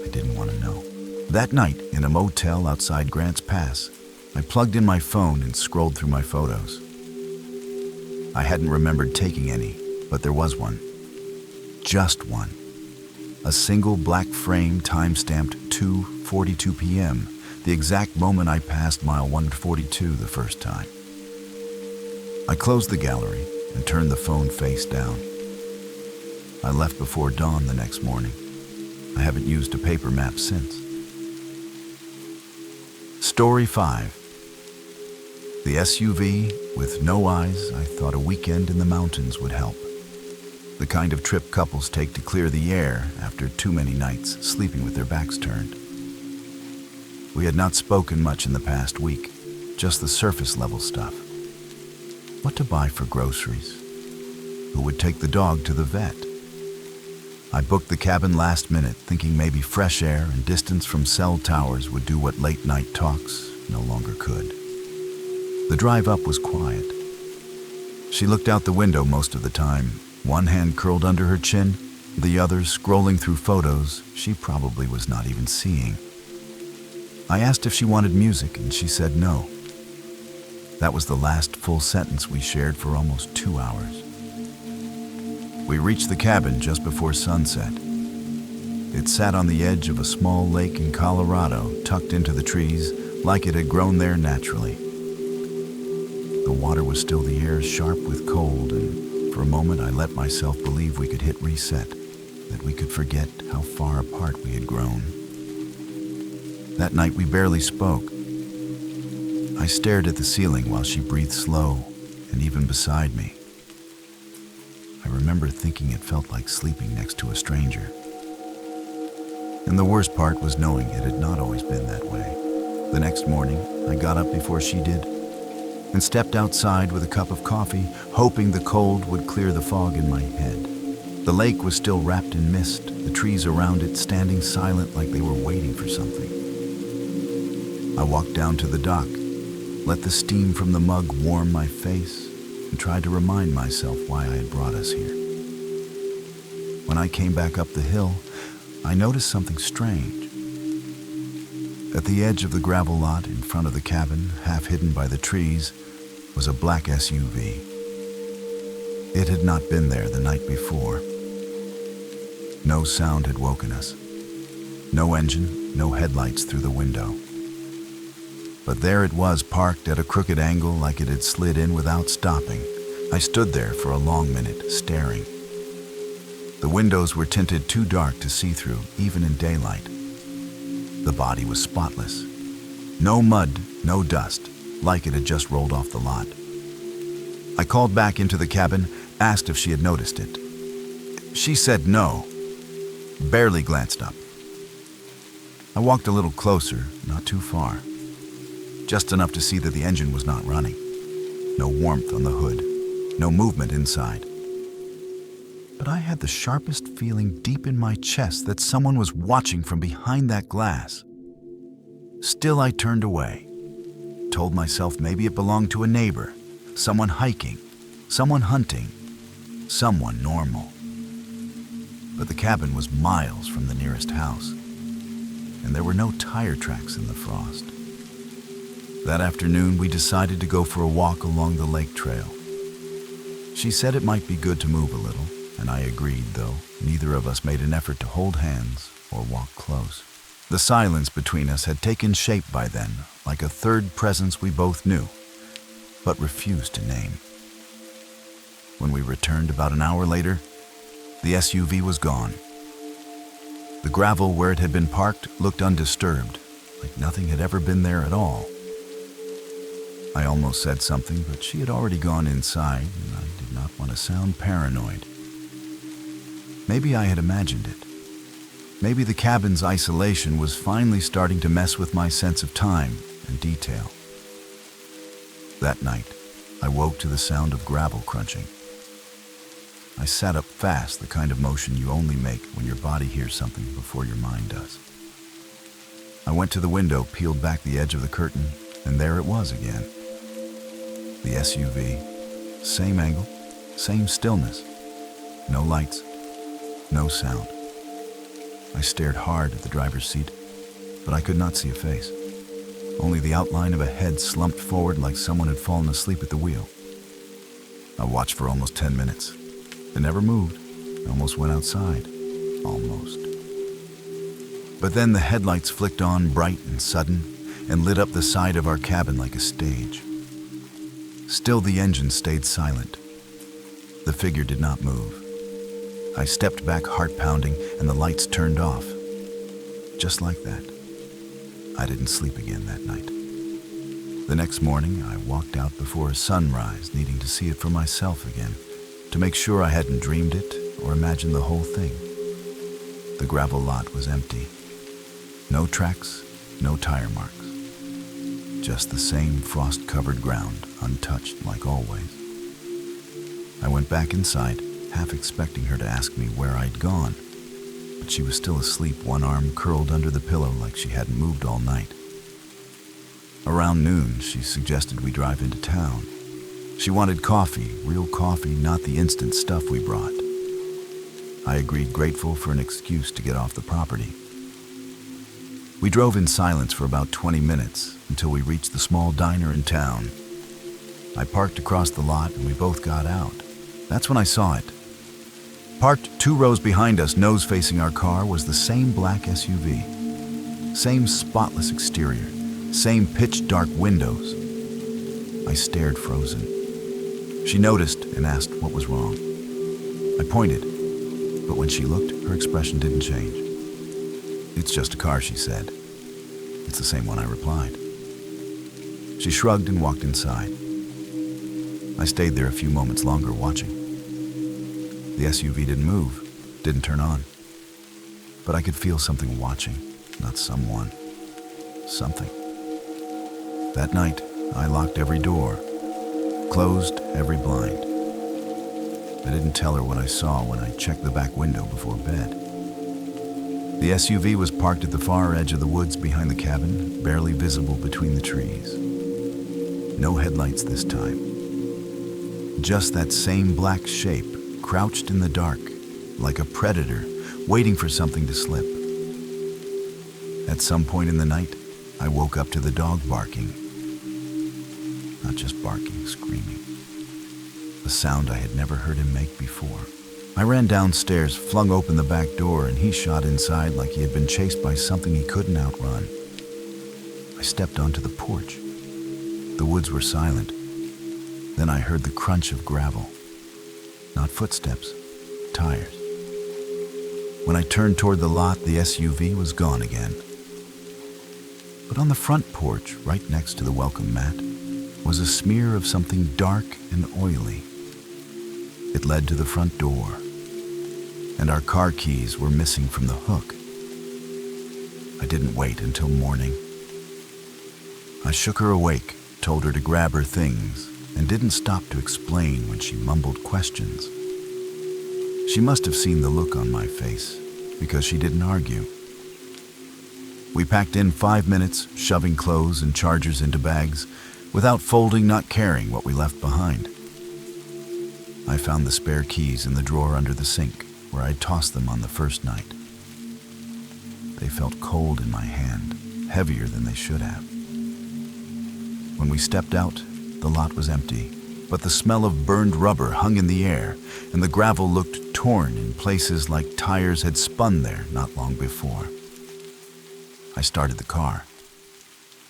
I didn't want to know. That night, in a motel outside Grants Pass, I plugged in my phone and scrolled through my photos. I hadn't remembered taking any, but there was one. Just one. A single black frame time-stamped 2:42 p.m., the exact moment I passed mile 142 the first time. I closed the gallery and turned the phone face down. I left before dawn the next morning. I haven't used a paper map since. Story 5. The SUV, with no eyes, I thought a weekend in the mountains would help. The kind of trip couples take to clear the air after too many nights sleeping with their backs turned. We had not spoken much in the past week, just the surface level stuff. What to buy for groceries? Who would take the dog to the vet? I booked the cabin last minute, thinking maybe fresh air and distance from cell towers would do what late night talks no longer could. The drive up was quiet. She looked out the window most of the time, one hand curled under her chin, the other scrolling through photos she probably was not even seeing. I asked if she wanted music, and she said no. That was the last full sentence we shared for almost 2 hours. We reached the cabin just before sunset. It sat on the edge of a small lake in Colorado, tucked into the trees, like it had grown there naturally. The water was still the air sharp with cold, and for a moment I let myself believe we could hit reset, that we could forget how far apart we had grown. That night we barely spoke. I stared at the ceiling while she breathed slow, and even beside me. I remember thinking it felt like sleeping next to a stranger. And the worst part was knowing it had not always been that way. The next morning, I got up before she did, and stepped outside with a cup of coffee, hoping the cold would clear the fog in my head. The lake was still wrapped in mist, the trees around it standing silent like they were waiting for something. I walked down to the dock, let the steam from the mug warm my face, and tried to remind myself why I had brought us here. When I came back up the hill, I noticed something strange. At the edge of the gravel lot in front of the cabin, half hidden by the trees, was a black SUV. It had not been there the night before. No sound had woken us. No engine, no headlights through the window. But there it was, parked at a crooked angle like it had slid in without stopping. I stood there for a long minute, staring. The windows were tinted too dark to see through, even in daylight. The body was spotless. No mud, no dust, like it had just rolled off the lot. I called back into the cabin, asked if she had noticed it. She said no, barely glanced up. I walked a little closer, not too far. Just enough to see that the engine was not running. No warmth on the hood, no movement inside. but I had the sharpest feeling deep in my chest that someone was watching from behind that glass. Still, I turned away, told myself maybe it belonged to a neighbor, someone hiking, someone hunting, someone normal. But the cabin was miles from the nearest house, and there were no tire tracks in the frost. That afternoon, we decided to go for a walk along the lake trail. She said it might be good to move a little, and I agreed, though neither of us made an effort to hold hands or walk close. The silence between us had taken shape by then, like a third presence we both knew, but refused to name. When we returned about an hour later, the SUV was gone. The gravel where it had been parked looked undisturbed, like nothing had ever been there at all. I almost said something, but she had already gone inside, and I did not want to sound paranoid. Maybe I had imagined it. Maybe the cabin's isolation was finally starting to mess with my sense of time and detail. That night, I woke to the sound of gravel crunching. I sat up fast, the kind of motion you only make when your body hears something before your mind does. I went to the window, peeled back the edge of the curtain, and there it was again. The SUV, same angle, same stillness. No lights, no sound. I stared hard at the driver's seat, but I could not see a face. Only the outline of a head slumped forward like someone had fallen asleep at the wheel. I watched for almost 10 minutes. It never moved. I almost went outside. Almost. But then the headlights flicked on bright and sudden and lit up the side of our cabin like a stage. Still, the engine stayed silent. The figure did not move. I stepped back, heart pounding, and the lights turned off. Just like that. I didn't sleep again that night. The next morning, I walked out before sunrise, needing to see it for myself again, to make sure I hadn't dreamed it or imagined the whole thing. The gravel lot was empty. No tracks, no tire marks. Just the same frost-covered ground, untouched like always. I went back inside, half expecting her to ask me where I'd gone, but she was still asleep, one arm curled under the pillow like she hadn't moved all night. Around noon, she suggested we drive into town. She wanted coffee, real coffee, not the instant stuff we brought. I agreed, grateful for an excuse to get off the property. We drove in silence for about 20 minutes until we reached the small diner in town. I parked across the lot and we both got out. That's when I saw it. Parked 2 rows behind us, nose facing our car, was the same black SUV. Same spotless exterior, same pitch-dark windows. I stared, frozen. She noticed and asked what was wrong. I pointed, but when she looked, her expression didn't change. "It's just a car," she said. "It's the same one," I replied. She shrugged and walked inside. I stayed there a few moments longer, watching. The SUV didn't move, didn't turn on. But I could feel something watching, not someone. Something. That night, I locked every door, closed every blind. I didn't tell her what I saw when I checked the back window before bed. The SUV was parked at the far edge of the woods behind the cabin, barely visible between the trees. No headlights this time. Just that same black shape, crouched in the dark, like a predator, waiting for something to slip. At some point in the night, I woke up to the dog barking. Not just barking, screaming. A sound I had never heard him make before. I ran downstairs, flung open the back door, and he shot inside like he had been chased by something he couldn't outrun. I stepped onto the porch. The woods were silent. Then I heard the crunch of gravel. Not footsteps, tires. When I turned toward the lot, the SUV was gone again. But on the front porch, right next to the welcome mat, was a smear of something dark and oily. It led to the front door, and our car keys were missing from the hook. I didn't wait until morning. I shook her awake, told her to grab her things, and didn't stop to explain when she mumbled questions. She must have seen the look on my face, because she didn't argue. We packed in 5 minutes, shoving clothes and chargers into bags, without folding, not caring what we left behind. I found the spare keys in the drawer under the sink, where I'd tossed them on the first night. They felt cold in my hand, heavier than they should have. When we stepped out, the lot was empty, but the smell of burned rubber hung in the air, and the gravel looked torn in places like tires had spun there not long before. I started the car.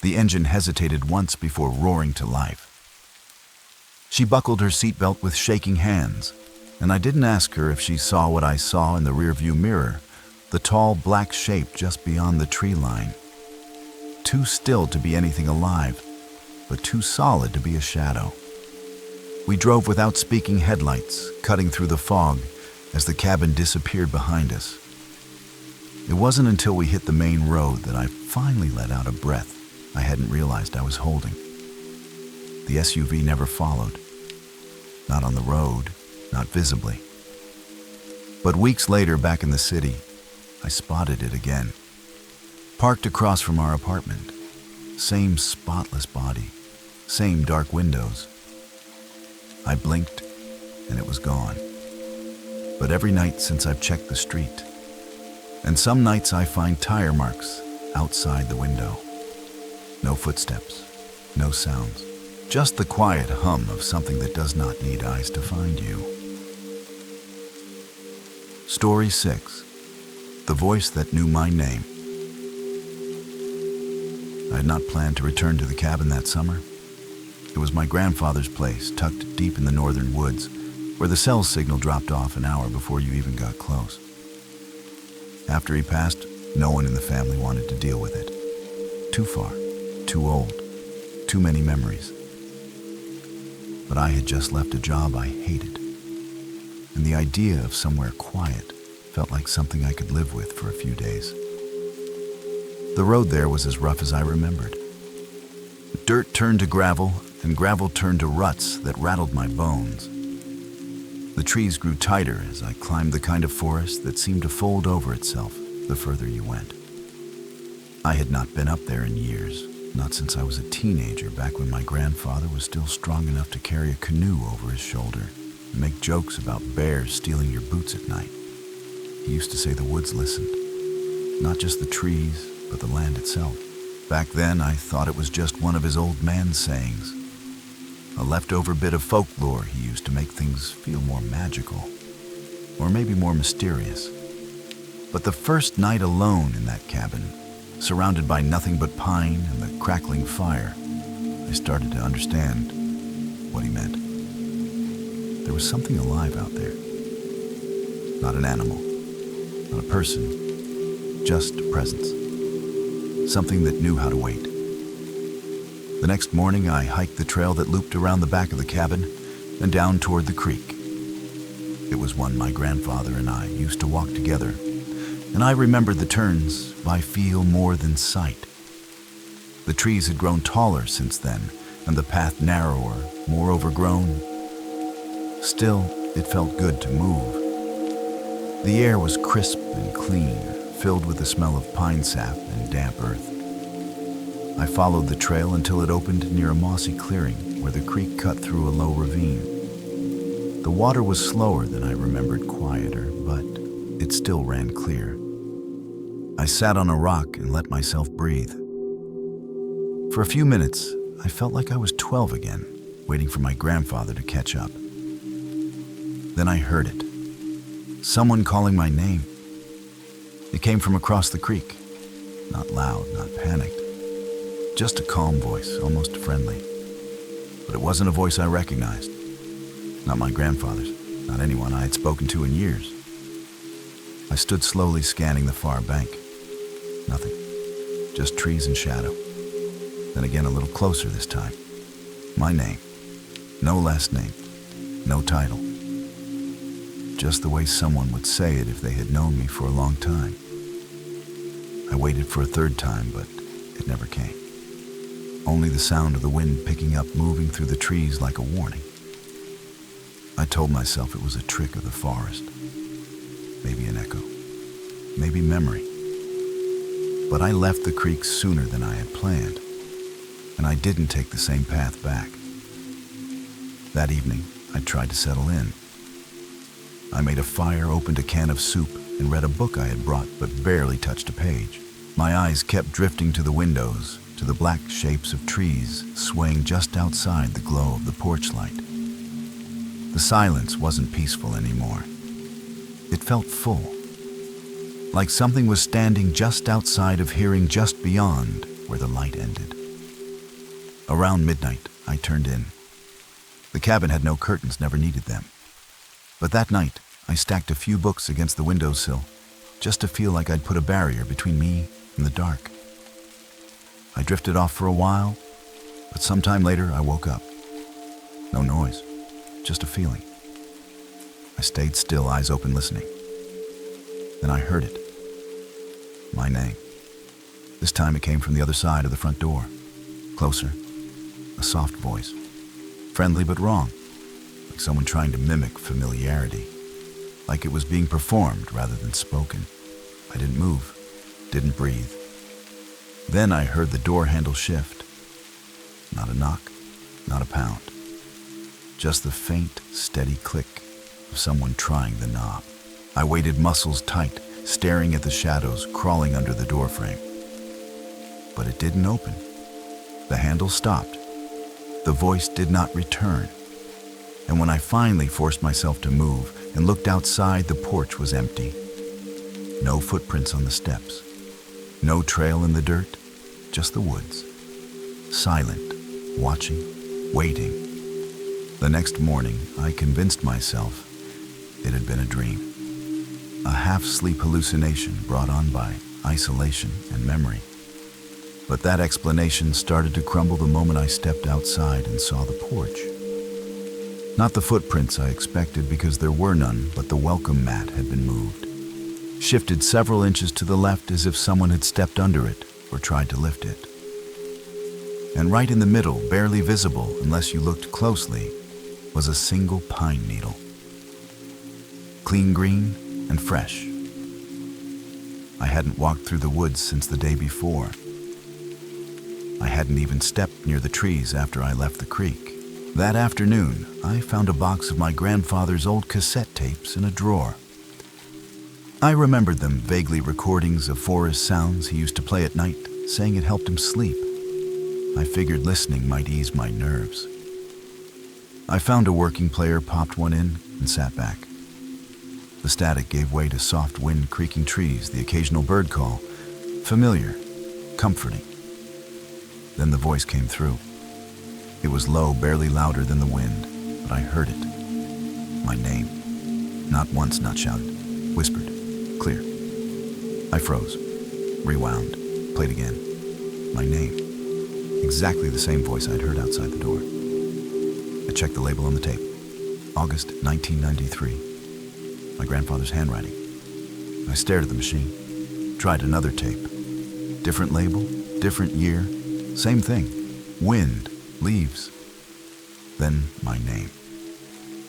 The engine hesitated once before roaring to life. She buckled her seatbelt with shaking hands, and I didn't ask her if she saw what I saw in the rearview mirror, the tall black shape just beyond the tree line. Too still to be anything alive, but too solid to be a shadow. We drove without speaking, headlights cutting through the fog as the cabin disappeared behind us. It wasn't until we hit the main road that I finally let out a breath I hadn't realized I was holding. The SUV never followed. Not on the road, not visibly. But weeks later, back in the city, I spotted it again. Parked across from our apartment. Same spotless body, same dark windows. I blinked, and it was gone. But every night since I've checked the street, and some nights I find tire marks outside the window. No footsteps, no sounds, just the quiet hum of something that does not need eyes to find you. Story 6. The Voice That Knew My Name. I had not planned to return to the cabin that summer. It was my grandfather's place, tucked deep in the northern woods, where the cell signal dropped off an hour before you even got close. After he passed, no one in the family wanted to deal with it. Too far, too old, too many memories. But I had just left a job I hated, and the idea of somewhere quiet felt like something I could live with for a few days. The road there was as rough as I remembered. Dirt turned to gravel, and gravel turned to ruts that rattled my bones. The trees grew tighter as I climbed the kind of forest that seemed to fold over itself the further you went. I had not been up there in years, not since I was a teenager, back when my grandfather was still strong enough to carry a canoe over his shoulder and make jokes about bears stealing your boots at night. He used to say the woods listened, not just the trees, but the land itself. Back then, I thought it was just one of his old man sayings, a leftover bit of folklore he used to make things feel more magical, or maybe more mysterious. But the first night alone in that cabin, surrounded by nothing but pine and the crackling fire, I started to understand what he meant. There was something alive out there. Not an animal, not a person, just a presence. Something that knew how to wait. The next morning, I hiked the trail that looped around the back of the cabin and down toward the creek. It was one my grandfather and I used to walk together, and I remembered the turns by feel more than sight. The trees had grown taller since then, and the path narrower, more overgrown. Still, it felt good to move. The air was crisp and clean, filled with the smell of pine sap and damp earth. I followed the trail until it opened near a mossy clearing where the creek cut through a low ravine. The water was slower than I remembered, quieter, but it still ran clear. I sat on a rock and let myself breathe. For a few minutes, I felt like I was 12 again, waiting for my grandfather to catch up. Then I heard it. Someone calling my name. It came from across the creek. Not loud, not panicked. Just a calm voice, almost friendly. But it wasn't a voice I recognized. Not my grandfather's, not anyone I had spoken to in years. I stood slowly scanning the far bank. Nothing. Just trees and shadow. Then again a little closer this time. My name. No last name. No title. Just the way someone would say it if they had known me for a long time. I waited for a third time, but it never came. Only the sound of the wind picking up, moving through the trees like a warning. I told myself it was a trick of the forest, maybe an echo, maybe memory. But I left the creek sooner than I had planned, and I didn't take the same path back. That evening, I tried to settle in. I made a fire, opened a can of soup, and read a book I had brought but barely touched a page. My eyes kept drifting to the windows, to the black shapes of trees swaying just outside the glow of the porch light. The silence wasn't peaceful anymore. It felt full, like something was standing just outside of hearing, just beyond where the light ended. Around midnight, I turned in. The cabin had no curtains, never needed them. But that night, I stacked a few books against the windowsill, just to feel like I'd put a barrier between me and the dark. I drifted off for a while, but sometime later I woke up. No noise, just a feeling. I stayed still, eyes open, listening. Then I heard it. My name. This time it came from the other side of the front door. Closer. A soft voice. Friendly but wrong. Like someone trying to mimic familiarity. Like it was being performed rather than spoken. I didn't move. Didn't breathe. Then I heard the door handle shift. Not a knock. Not a pound. Just the faint, steady click of someone trying the knob. I waited, muscles tight, staring at the shadows crawling under the doorframe. But it didn't open. The handle stopped. The voice did not return. And when I finally forced myself to move and looked outside, the porch was empty. No footprints on the steps. No trail in the dirt, just the woods. Silent, watching, waiting. The next morning, I convinced myself it had been a dream. A half-sleep hallucination brought on by isolation and memory. But that explanation started to crumble the moment I stepped outside and saw the porch. Not the footprints I expected, because there were none, but the welcome mat had been moved. Shifted several inches to the left, as if someone had stepped under it or tried to lift it. And right in the middle, barely visible unless you looked closely, was a single pine needle. Clean green and fresh. I hadn't walked through the woods since the day before. I hadn't even stepped near the trees after I left the creek. That afternoon, I found a box of my grandfather's old cassette tapes in a drawer. I remembered them, vaguely, recordings of forest sounds he used to play at night, saying it helped him sleep. I figured listening might ease my nerves. I found a working player, popped one in, and sat back. The static gave way to soft wind, creaking trees, the occasional bird call. Familiar, comforting. Then the voice came through. It was low, barely louder than the wind, but I heard it. My name. Not once, not shouted. Whispered. Clear. I froze. Rewound. Played again. My name. Exactly the same voice I'd heard outside the door. I checked the label on the tape. August 1993. My grandfather's handwriting. I stared at the machine. Tried another tape. Different label, different year, same thing. Wind, leaves. Then my name.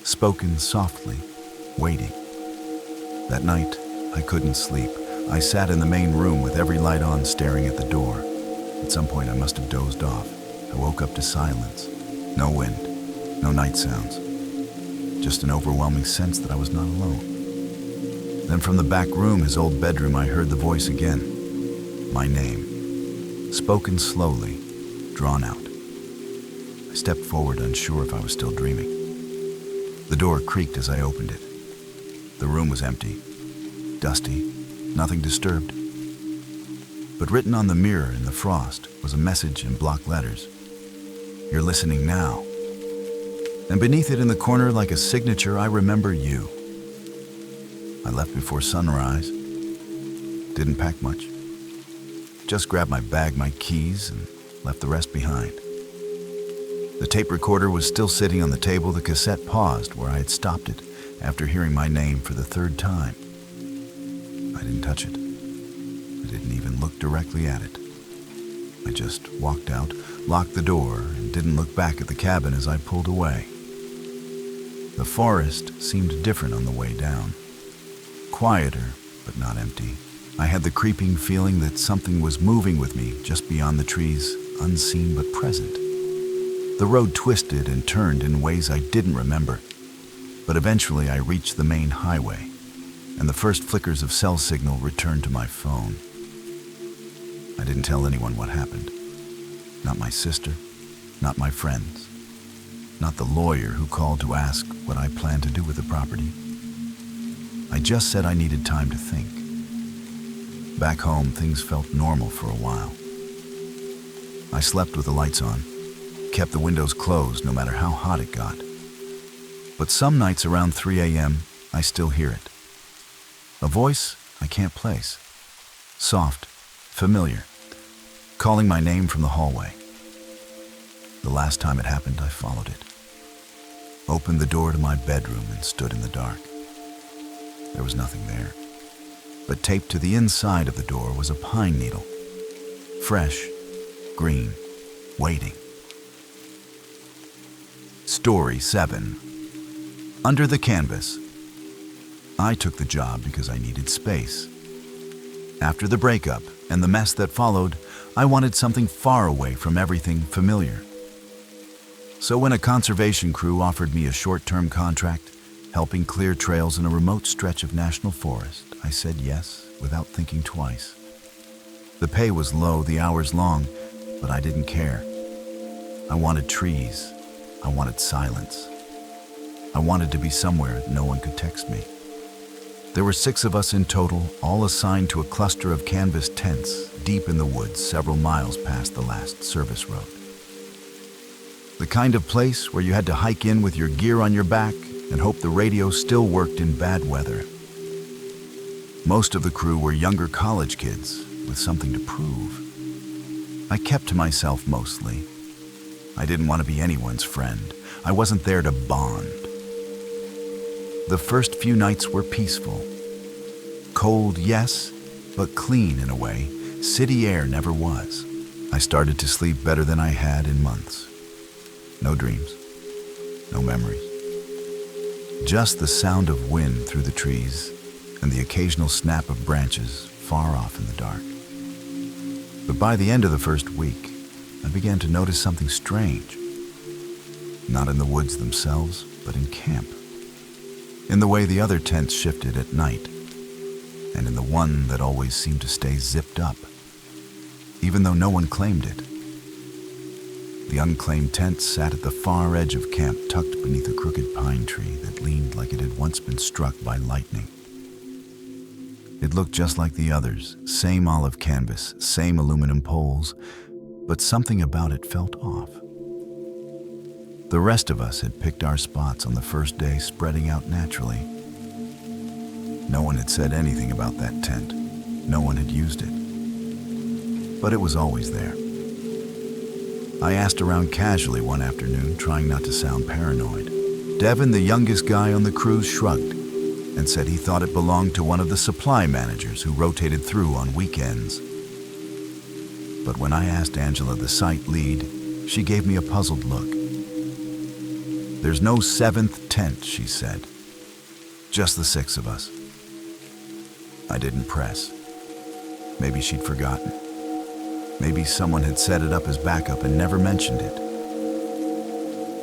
Spoken softly, waiting. That night, I couldn't sleep. I sat in the main room with every light on, staring at the door. At some point, I must have dozed off. I woke up to silence. No wind, no night sounds. Just an overwhelming sense that I was not alone. Then from the back room, his old bedroom, I heard the voice again. My name. Spoken slowly, drawn out. I stepped forward, unsure if I was still dreaming. The door creaked as I opened it. The room was empty, dusty, nothing disturbed. But written on the mirror in the frost was a message in block letters. You're listening now. And beneath it in the corner, like a signature, I remember you. I left before sunrise. Didn't pack much. Just grabbed my bag, my keys, and left the rest behind. The tape recorder was still sitting on the table. The cassette paused where I had stopped it after hearing my name for the third time. I didn't touch it. I didn't even look directly at it. I just walked out, locked the door, and didn't look back at the cabin as I pulled away. The forest seemed different on the way down. quieter, but not empty. I had the creeping feeling that something was moving with me just beyond the trees, unseen but present. The road twisted and turned in ways I didn't remember, but eventually I reached the main highway, and the first flickers of cell signal returned to my phone. I didn't tell anyone what happened. Not my sister, not my friends, not the lawyer who called to ask what I planned to do with the property. I just said I needed time to think. Back home, things felt normal for a while. I slept with the lights on, kept the windows closed no matter how hot it got. But some nights around 3 a.m., I still hear it. A voice I can't place. Soft, familiar, calling my name from the hallway. The last time it happened, I followed it. Opened the door to my bedroom and stood in the dark. There was nothing there, but taped to the inside of the door was a pine needle. Fresh, green, waiting. Story 7. Under the canvas. I took the job because I needed space. After the breakup and the mess that followed, I wanted something far away from everything familiar. So when a conservation crew offered me a short-term contract, helping clear trails in a remote stretch of national forest, I said yes without thinking twice. The pay was low, the hours long, but I didn't care. I wanted trees. I wanted silence. I wanted to be somewhere no one could text me. There were 6 of us in total, all assigned to a cluster of canvas tents deep in the woods several miles past the last service road. The kind of place where you had to hike in with your gear on your back and hope the radio still worked in bad weather. Most of the crew were younger college kids with something to prove. I kept to myself mostly. I didn't want to be anyone's friend. I wasn't there to bond. The first few nights were peaceful. Cold, yes, but clean in a way. City air never was. I started to sleep better than I had in months. No dreams, no memories. Just the sound of wind through the trees and the occasional snap of branches far off in the dark. But by the end of the first week, I began to notice something strange. Not in the woods themselves, but in camp. In the way the other tents shifted at night, and in the one that always seemed to stay zipped up, even though no one claimed it. The unclaimed tent sat at the far edge of camp, tucked beneath a crooked pine tree that leaned like it had once been struck by lightning. It looked just like the others, same olive canvas, same aluminum poles, but something about it felt off. The rest of us had picked our spots on the first day, spreading out naturally. No one had said anything about that tent. No one had used it. But it was always there. I asked around casually one afternoon, trying not to sound paranoid. Devin, the youngest guy on the cruise, shrugged and said he thought it belonged to one of the supply managers who rotated through on weekends. But when I asked Angela, the site lead, she gave me a puzzled look. "There's no 7th tent," she said. "Just the 6 of us." I didn't press. Maybe she'd forgotten. Maybe someone had set it up as backup and never mentioned it.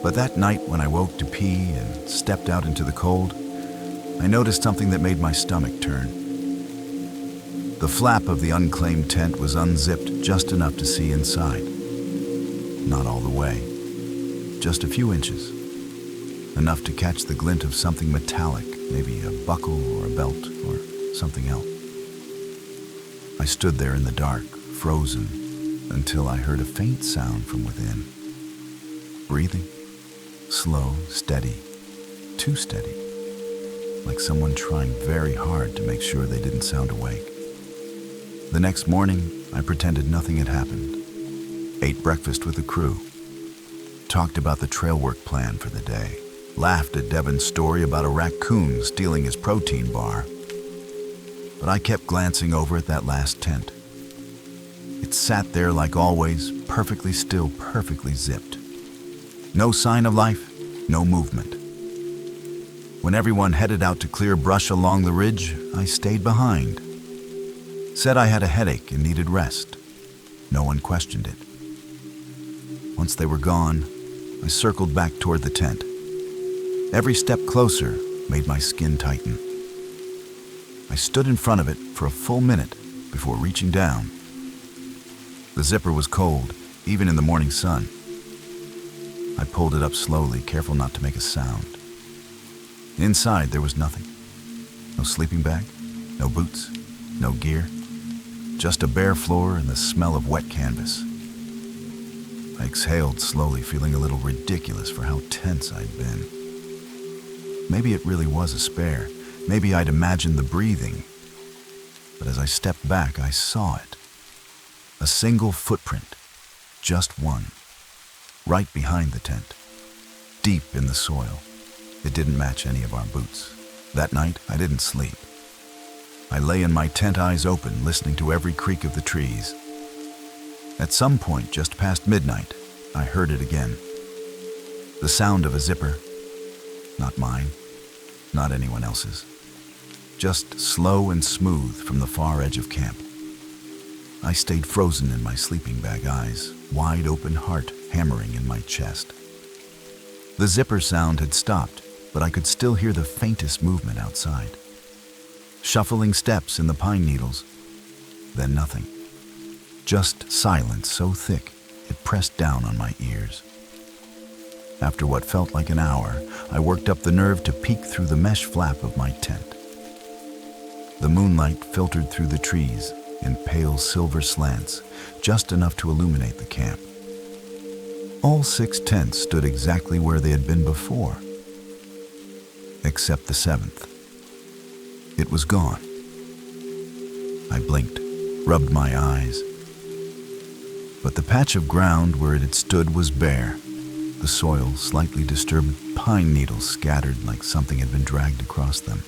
But that night when I woke to pee and stepped out into the cold, I noticed something that made my stomach turn. The flap of the unclaimed tent was unzipped just enough to see inside. Not all the way, just a few inches. Enough to catch the glint of something metallic, maybe a buckle or a belt or something else. I stood there in the dark, frozen, until I heard a faint sound from within. Breathing. Slow, steady, too steady. Like someone trying very hard to make sure they didn't sound awake. The next morning, I pretended nothing had happened. Ate breakfast with the crew. Talked about the trail work plan for the day. Laughed at Devin's story about a raccoon stealing his protein bar. But I kept glancing over at that last tent. It sat there like always, perfectly still, perfectly zipped. No sign of life, no movement. When everyone headed out to clear brush along the ridge, I stayed behind. Said I had a headache and needed rest. No one questioned it. Once they were gone, I circled back toward the tent. Every step closer made my skin tighten. I stood in front of it for a full minute before reaching down. The zipper was cold, even in the morning sun. I pulled it up slowly, careful not to make a sound. Inside, there was nothing. No sleeping bag, no boots, no gear. Just a bare floor and the smell of wet canvas. I exhaled slowly, feeling a little ridiculous for how tense I'd been. Maybe it really was a spare. Maybe I'd imagined the breathing. But as I stepped back, I saw it. A single footprint. Just one. Right behind the tent. Deep in the soil. It didn't match any of our boots. That night, I didn't sleep. I lay in my tent, eyes open, listening to every creak of the trees. At some point, just past midnight, I heard it again. The sound of a zipper. Not mine, not anyone else's. Just slow and smooth from the far edge of camp. I stayed frozen in my sleeping bag, eyes, wide open, heart hammering in my chest. The zipper sound had stopped, but I could still hear the faintest movement outside. Shuffling steps in the pine needles, then nothing. Just silence so thick it pressed down on my ears. After what felt like an hour, I worked up the nerve to peek through the mesh flap of my tent. The moonlight filtered through the trees in pale silver slants, just enough to illuminate the camp. All 6 tents stood exactly where they had been before, except the 7th. It was gone. I blinked, rubbed my eyes. But the patch of ground where it had stood was bare, the soil slightly disturbed, pine needles scattered like something had been dragged across them.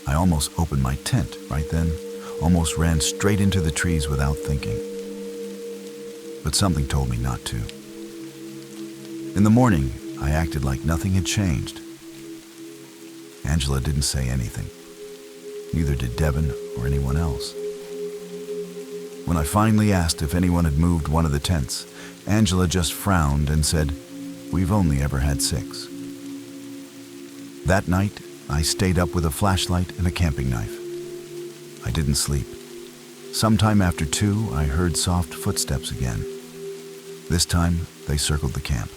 I almost opened my tent right then, almost ran straight into the trees without thinking. But something told me not to. In the morning, I acted like nothing had changed. Angela didn't say anything. Neither did Devin or anyone else. When I finally asked if anyone had moved one of the tents, Angela just frowned and said, "We've only ever had 6. That night, I stayed up with a flashlight and a camping knife. I didn't sleep. Sometime after 2, I heard soft footsteps again. This time, they circled the camp.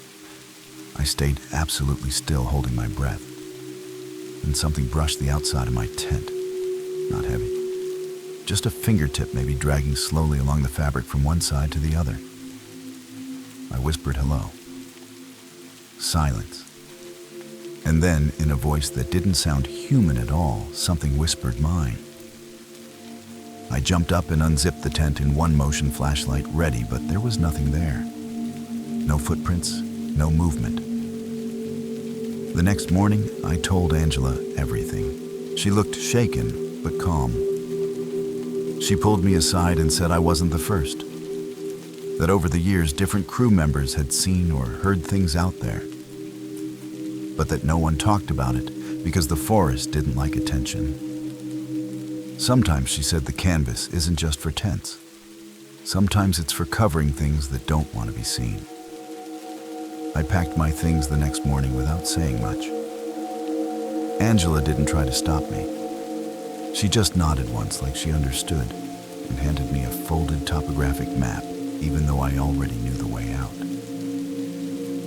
I stayed absolutely still, holding my breath. Then something brushed the outside of my tent. Not heavy. Just a fingertip maybe dragging slowly along the fabric from one side to the other. I whispered hello. Silence. And then, in a voice that didn't sound human at all, something whispered mine. I jumped up and unzipped the tent in one motion, flashlight ready, but there was nothing there. No footprints, no movement. The next morning, I told Angela everything. She looked shaken, but calm. She pulled me aside and said I wasn't the first. That over the years, different crew members had seen or heard things out there. But that no one talked about it because the forest didn't like attention. Sometimes, she said, the canvas isn't just for tents. Sometimes it's for covering things that don't want to be seen. I packed my things the next morning without saying much. Angela didn't try to stop me. She just nodded once like she understood and handed me a folded topographic map, even though I already knew the way out.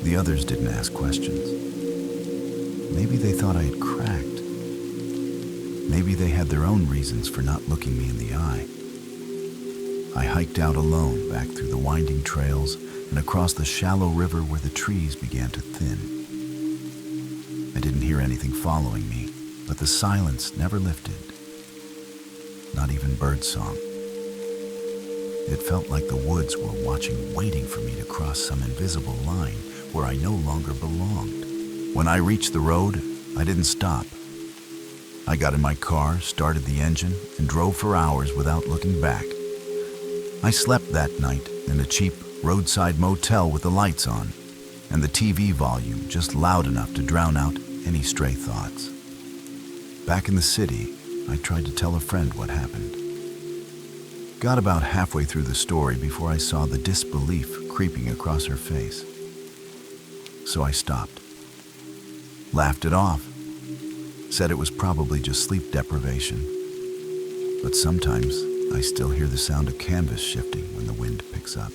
The others didn't ask questions. Maybe they thought I had cracked. Maybe they had their own reasons for not looking me in the eye. I hiked out alone back through the winding trails and across the shallow river where the trees began to thin. I didn't hear anything following me, but the silence never lifted. Not even birdsong. It felt like the woods were watching, waiting for me to cross some invisible line where I no longer belonged. When I reached the road, I didn't stop. I got in my car, started the engine, and drove for hours without looking back. I slept that night in a cheap roadside motel with the lights on, and the TV volume just loud enough to drown out any stray thoughts. Back in the city, I tried to tell a friend what happened. Got about halfway through the story before I saw the disbelief creeping across her face. So I stopped, laughed it off, said it was probably just sleep deprivation. But sometimes I still hear the sound of canvas shifting when the wind picks up.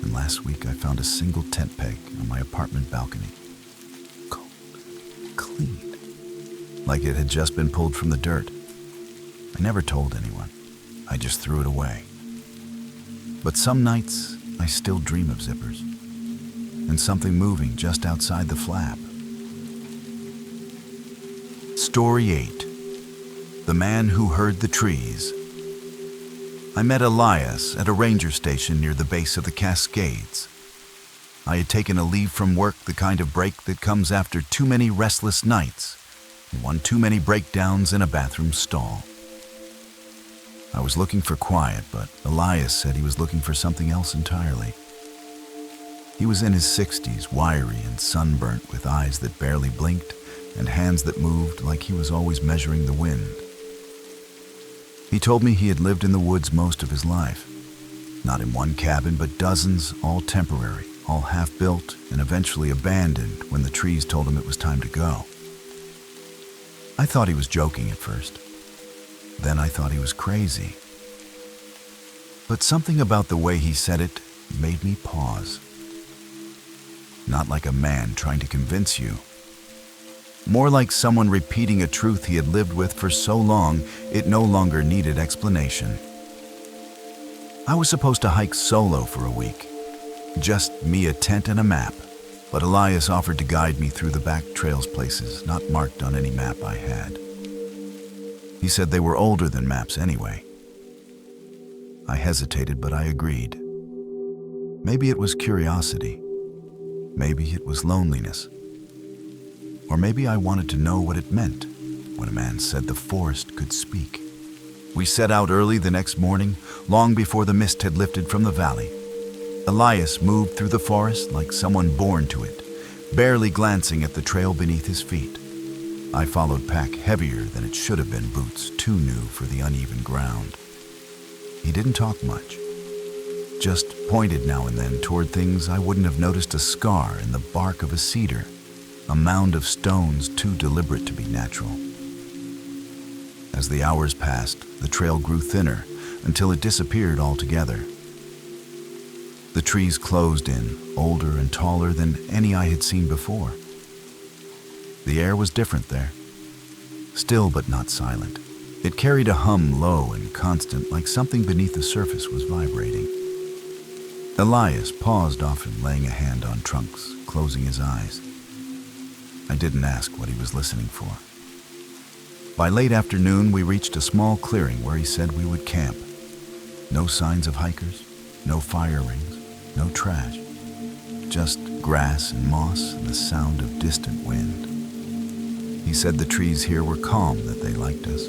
And last week I found a single tent peg on my apartment balcony. Cold, clean, like it had just been pulled from the dirt. I never told anyone. I just threw it away. But some nights I still dream of zippers and something moving just outside the flap. Story 8. The Man Who Heard the Trees. I met Elias at a ranger station near the base of the Cascades. I had taken a leave from work, the kind of break that comes after too many restless nights and one too many breakdowns in a bathroom stall. I was looking for quiet, but Elias said he was looking for something else entirely. He was in his 60s, wiry and sunburnt, with eyes that barely blinked and hands that moved like he was always measuring the wind. He told me he had lived in the woods most of his life. Not in one cabin, but dozens, all temporary, all half-built, and eventually abandoned when the trees told him it was time to go. I thought he was joking at first. Then I thought he was crazy. But something about the way he said it made me pause. Not like a man trying to convince you. More like someone repeating a truth he had lived with for so long it no longer needed explanation. I was supposed to hike solo for a week. Just me, a tent, and a map. But Elias offered to guide me through the back trails places not marked on any map I had. He said they were older than maps anyway. I hesitated, but I agreed. Maybe it was curiosity. Maybe it was loneliness. Or maybe I wanted to know what it meant when a man said the forest could speak. We set out early the next morning, long before the mist had lifted from the valley. Elias moved through the forest like someone born to it, barely glancing at the trail beneath his feet. I followed, pack heavier than it should have been, boots too new for the uneven ground. He didn't talk much, just pointed now and then toward things I wouldn't have noticed: a scar in the bark of a cedar, a mound of stones too deliberate to be natural. As the hours passed, the trail grew thinner until it disappeared altogether. The trees closed in, older and taller than any I had seen before. The air was different there, still but not silent. It carried a hum, low and constant, like something beneath the surface was vibrating. Elias paused, often laying a hand on trunks, closing his eyes. I didn't ask what he was listening for. By late afternoon, we reached a small clearing where he said we would camp. No signs of hikers, no fire rings, no trash. Just grass and moss and the sound of distant wind. He said the trees here were calm, that they liked us.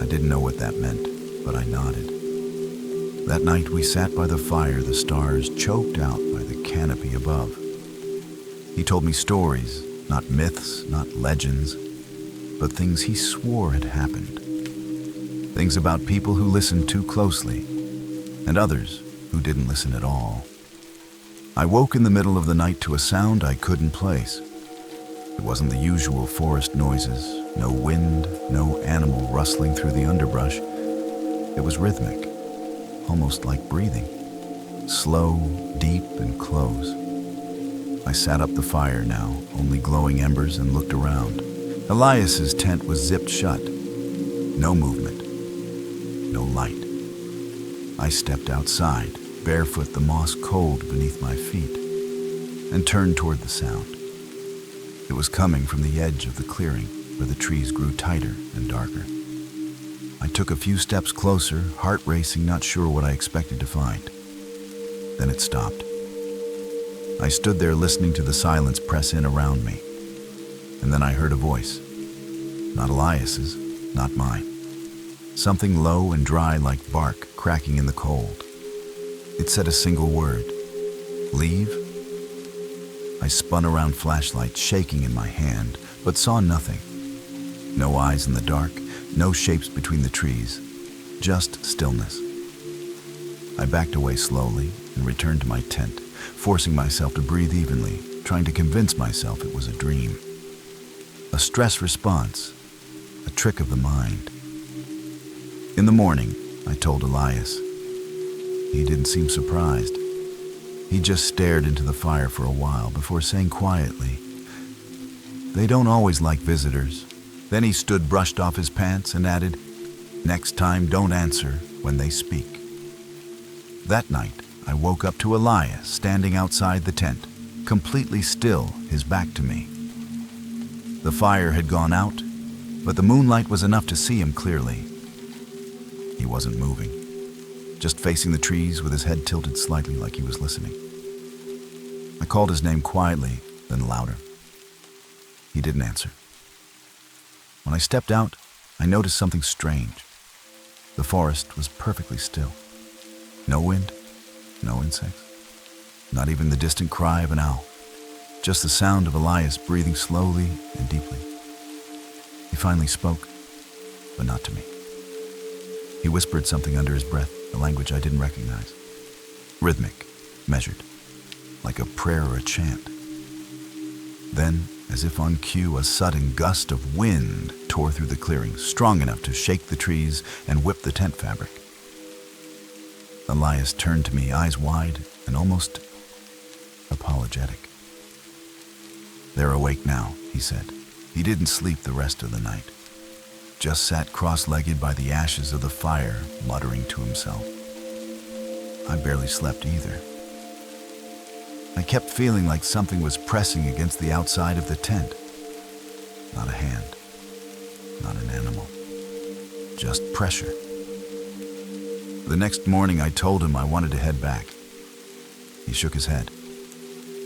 I didn't know what that meant, but I nodded. That night we sat by the fire, the stars choked out by the canopy above. He told me stories, not myths, not legends, but things he swore had happened. Things about people who listened too closely, and others who didn't listen at all. I woke in the middle of the night to a sound I couldn't place. It wasn't the usual forest noises, no wind, no animal rustling through the underbrush. It was rhythmic, almost like breathing, slow, deep, and close. I sat up the fire now, only glowing embers, and looked around. Elias's tent was zipped shut. No movement, no light. I stepped outside, barefoot, the moss cold beneath my feet, and turned toward the sound. It was coming from the edge of the clearing, where the trees grew tighter and darker. I took a few steps closer, heart racing, not sure what I expected to find. Then it stopped. I stood there listening to the silence press in around me. And then I heard a voice. Not Elias's, not mine. Something low and dry like bark cracking in the cold. It said a single word. Leave? I spun around, flashlight shaking in my hand, but saw nothing. No eyes in the dark, no shapes between the trees, just stillness. I backed away slowly and returned to my tent, forcing myself to breathe evenly, trying to convince myself it was a dream. A stress response, a trick of the mind. In the morning, I told Elias. He didn't seem surprised. He just stared into the fire for a while before saying quietly, "They don't always like visitors." Then he stood, brushed off his pants, and added, "Next time, don't answer when they speak." That night, I woke up to Elias standing outside the tent, completely still, his back to me. The fire had gone out, but the moonlight was enough to see him clearly. He wasn't moving, just facing the trees with his head tilted slightly like he was listening. I called his name quietly, then louder. He didn't answer. When I stepped out, I noticed something strange. The forest was perfectly still. No wind, no insects, not even the distant cry of an owl. Just the sound of Elias breathing slowly and deeply. He finally spoke, but not to me. He whispered something under his breath, a language I didn't recognize. Rhythmic, measured, like a prayer or a chant. Then, as if on cue, a sudden gust of wind tore through the clearing, strong enough to shake the trees and whip the tent fabric. Elias turned to me, eyes wide and almost apologetic. "They're awake now," he said. He didn't sleep the rest of the night. Just sat cross-legged by the ashes of the fire, muttering to himself. I barely slept either. I kept feeling like something was pressing against the outside of the tent. Not a hand, not an animal, just pressure. The next morning I told him I wanted to head back. He shook his head.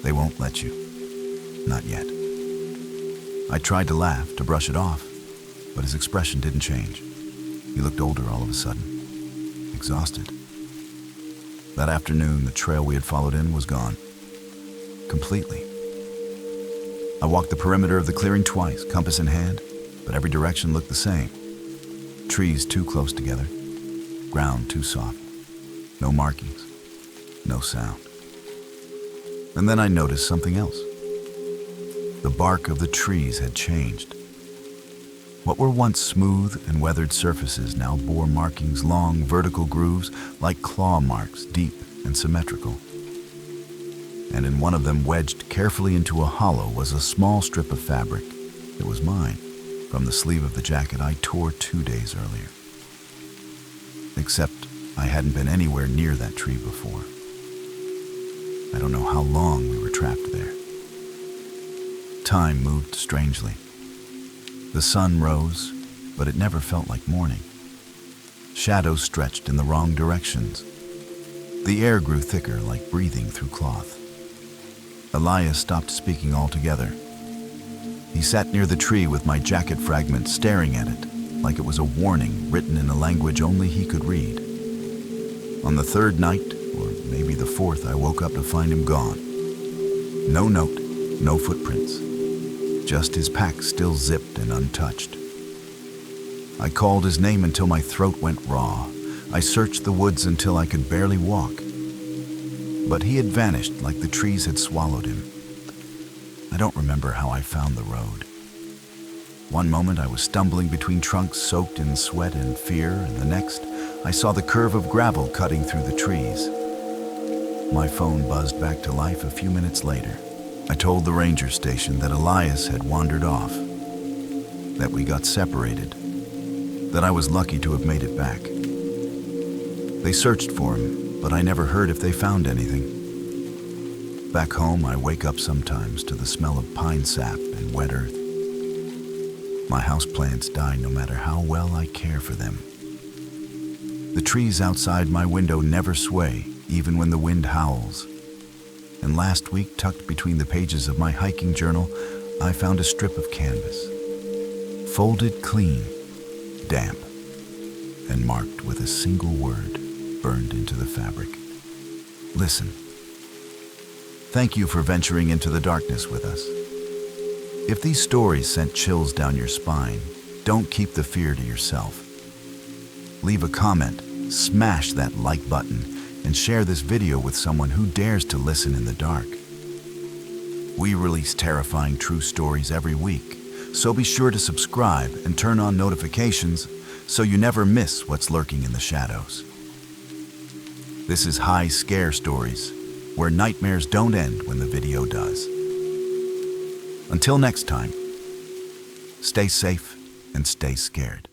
"They won't let you. Not yet." I tried to laugh, to brush it off, but his expression didn't change. He looked older all of a sudden, exhausted. That afternoon, the trail we had followed in was gone. Completely. I walked the perimeter of the clearing twice, compass in hand, but every direction looked the same. Trees too close together, ground too soft, no markings, no sound. And then I noticed something else. The bark of the trees had changed. What were once smooth and weathered surfaces now bore markings, long vertical grooves like claw marks, deep and symmetrical. And in one of them, wedged carefully into a hollow, was a small strip of fabric. It was mine, from the sleeve of the jacket I tore 2 days earlier. Except I hadn't been anywhere near that tree before. I don't know how long we were trapped there. Time moved strangely. The sun rose, but it never felt like morning. Shadows stretched in the wrong directions. The air grew thicker, like breathing through cloth. Elias stopped speaking altogether. He sat near the tree with my jacket fragment, staring at it, like it was a warning written in a language only he could read. On the third night, or maybe the fourth, I woke up to find him gone. No note, no footprints. Just his pack still zipped and untouched. I called his name until my throat went raw. I searched the woods until I could barely walk. But he had vanished like the trees had swallowed him. I don't remember how I found the road. One moment I was stumbling between trunks soaked in sweat and fear, and the next I saw the curve of gravel cutting through the trees. My phone buzzed back to life a few minutes later. I told the ranger station that Elias had wandered off, that we got separated, that I was lucky to have made it back. They searched for him, but I never heard if they found anything. Back home, I wake up sometimes to the smell of pine sap and wet earth. My houseplants die no matter how well I care for them. The trees outside my window never sway, even when the wind howls. And last week, tucked between the pages of my hiking journal, I found a strip of canvas, folded clean, damp, and marked with a single word burned into the fabric. Listen. Thank you for venturing into the darkness with us. If these stories sent chills down your spine, Don't keep the fear to yourself. Leave a comment, smash that like button, and share this video with someone who dares to listen in the dark. We release terrifying true stories every week, so be sure to subscribe and turn on notifications so you never miss what's lurking in the shadows. This is High Scare Stories, where nightmares don't end when the video does. Until next time, stay safe and stay scared.